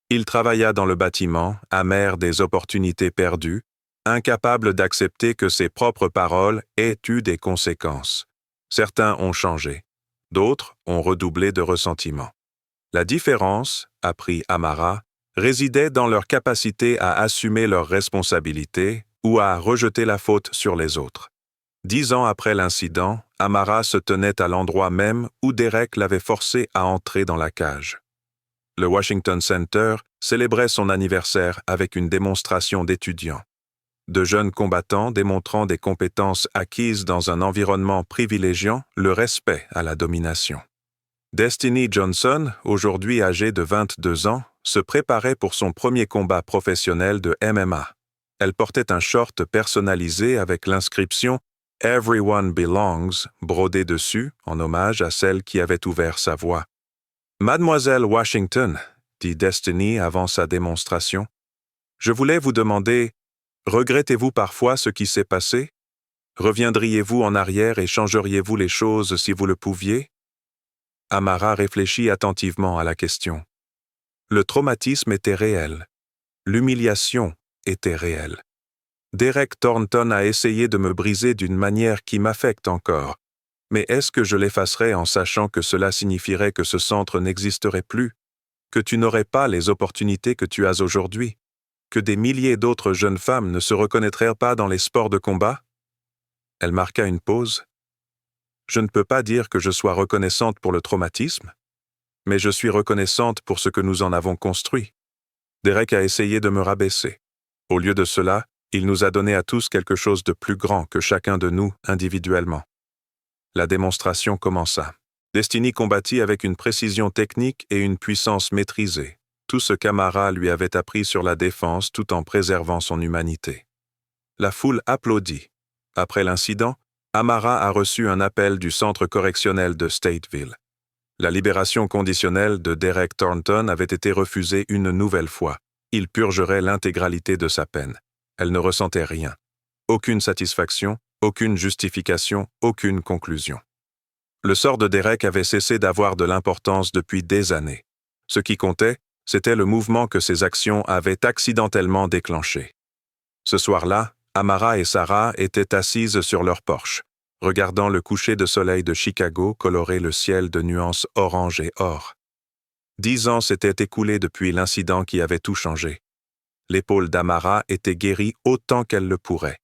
Il travailla dans le bâtiment, amer des opportunités perdues, incapable d'accepter que ses propres paroles aient eu des conséquences. Certains ont changé, d'autres ont redoublé de ressentiment. La différence, apprit Amara, résidait dans leur capacité à assumer leurs responsabilités ou à rejeter la faute sur les autres. 10 ans après l'incident, Amara se tenait à l'endroit même où Derek l'avait forcé à entrer dans la cage. Le Washington Center célébrait son anniversaire avec une démonstration d'étudiants. De jeunes combattants démontrant des compétences acquises dans un environnement privilégiant le respect à la domination. Destiny Johnson, aujourd'hui âgée de 22 ans, se préparait pour son premier combat professionnel de MMA. Elle portait un short personnalisé avec l'inscription « Everyone Belongs » brodé dessus en hommage à celle qui avait ouvert sa voie. « Mademoiselle Washington », dit Destiny avant sa démonstration, « je voulais vous demander, regrettez-vous parfois ce qui s'est passé? Reviendriez-vous en arrière et changeriez-vous les choses si vous le pouviez? » Amara réfléchit attentivement à la question. Le traumatisme était réel. L'humiliation était réelle. Derek Thornton a essayé de me briser d'une manière qui m'affecte encore. Mais est-ce que je l'effacerais en sachant que cela signifierait que ce centre n'existerait plus, que tu n'aurais pas les opportunités que tu as aujourd'hui, que des milliers d'autres jeunes femmes ne se reconnaîtraient pas dans les sports de combat? Elle marqua une pause. Je ne peux pas dire que je sois reconnaissante pour le traumatisme, mais je suis reconnaissante pour ce que nous en avons construit. Derek a essayé de me rabaisser. Au lieu de cela, il nous a donné à tous quelque chose de plus grand que chacun de nous individuellement. La démonstration commença. Destiny combattit avec une précision technique et une puissance maîtrisée. tout ce qu'Amara lui avait appris sur la défense tout en préservant son humanité. La foule applaudit. Après l'incident, Amara a reçu un appel du centre correctionnel de Stateville. La libération conditionnelle de Derek Thornton avait été refusée une nouvelle fois. Il purgerait l'intégralité de sa peine. Elle ne ressentait rien. Aucune satisfaction, aucune justification, aucune conclusion. Le sort de Derek avait cessé d'avoir de l'importance depuis des années. Ce qui comptait, c'était le mouvement que ses actions avaient accidentellement déclenché. Ce soir-là, Amara et Sarah étaient assises sur leur porche, regardant le coucher de soleil de Chicago colorer le ciel de nuances orange et or. 10 ans s'étaient écoulés depuis l'incident qui avait tout changé. L'épaule d'Amara était guérie autant qu'elle le pourrait.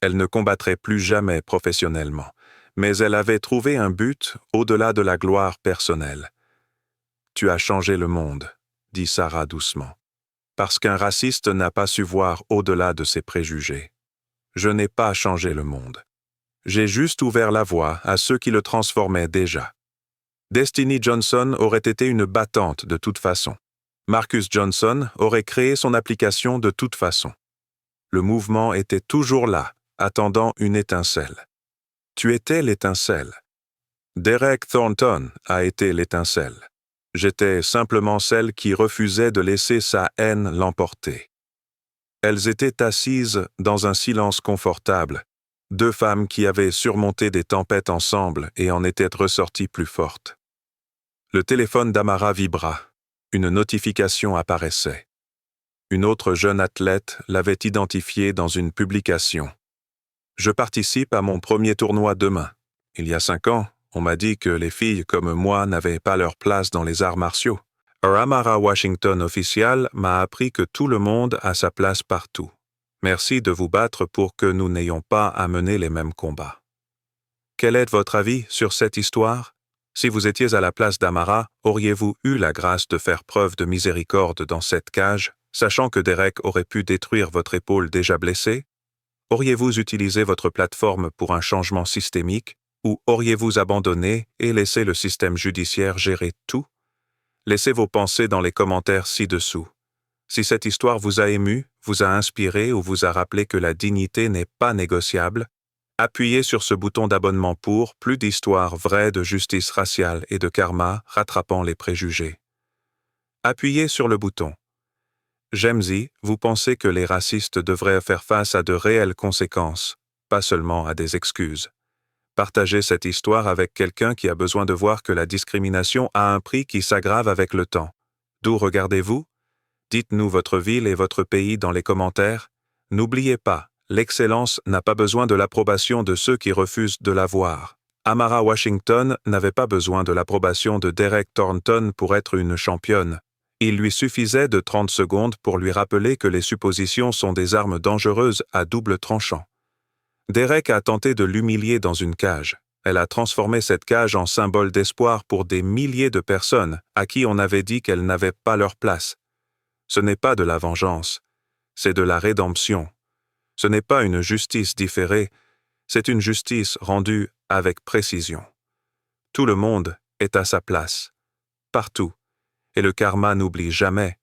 Elle ne combattrait plus jamais professionnellement, mais elle avait trouvé un but au-delà de la gloire personnelle. « Tu as changé le monde », dit Sarah doucement, parce qu'un raciste n'a pas su voir au-delà de ses préjugés. Je n'ai pas changé le monde. J'ai juste ouvert la voie à ceux qui le transformaient déjà. Destiny Johnson aurait été une battante de toute façon. Marcus Johnson aurait créé son application de toute façon. Le mouvement était toujours là, attendant une étincelle. Tu étais l'étincelle. Derek Thornton a été l'étincelle. J'étais simplement celle qui refusait de laisser sa haine l'emporter. Elles étaient assises dans un silence confortable, 2 femmes qui avaient surmonté des tempêtes ensemble et en étaient ressorties plus fortes. Le téléphone d'Amara vibra. Une notification apparaissait. Une autre jeune athlète l'avait identifiée dans une publication. « Je participe à mon premier tournoi demain. Il y a 5 ans, on m'a dit que les filles comme moi n'avaient pas leur place dans les arts martiaux. Un Amara Washington officiel m'a appris que tout le monde a sa place partout. Merci de vous battre pour que nous n'ayons pas à mener les mêmes combats. » Quel est votre avis sur cette histoire? Si vous étiez à la place d'Amara, auriez-vous eu la grâce de faire preuve de miséricorde dans cette cage, sachant que Derek aurait pu détruire votre épaule déjà blessée? Auriez-vous utilisé votre plateforme pour un changement systémique, ou auriez-vous abandonné et laissé le système judiciaire gérer tout? Laissez vos pensées dans les commentaires ci-dessous. Si cette histoire vous a ému, vous a inspiré ou vous a rappelé que la dignité n'est pas négociable, appuyez sur ce bouton d'abonnement pour plus d'histoires vraies de justice raciale et de karma rattrapant les préjugés. Appuyez sur le bouton. J'aime-y, vous pensez que les racistes devraient faire face à de réelles conséquences, pas seulement à des excuses. Partagez cette histoire avec quelqu'un qui a besoin de voir que la discrimination a un prix qui s'aggrave avec le temps. D'où regardez-vous? Dites-nous votre ville et votre pays dans les commentaires. N'oubliez pas, l'excellence n'a pas besoin de l'approbation de ceux qui refusent de la voir. Amara Washington n'avait pas besoin de l'approbation de Derek Thornton pour être une championne. Il lui suffisait de 30 secondes pour lui rappeler que les suppositions sont des armes dangereuses à double tranchant. Derek a tenté de l'humilier dans une cage. Elle a transformé cette cage en symbole d'espoir pour des milliers de personnes à qui on avait dit qu'elles n'avaient pas leur place. Ce n'est pas de la vengeance, c'est de la rédemption. Ce n'est pas une justice différée, c'est une justice rendue avec précision. Tout le monde est à sa place, partout, et le karma n'oublie jamais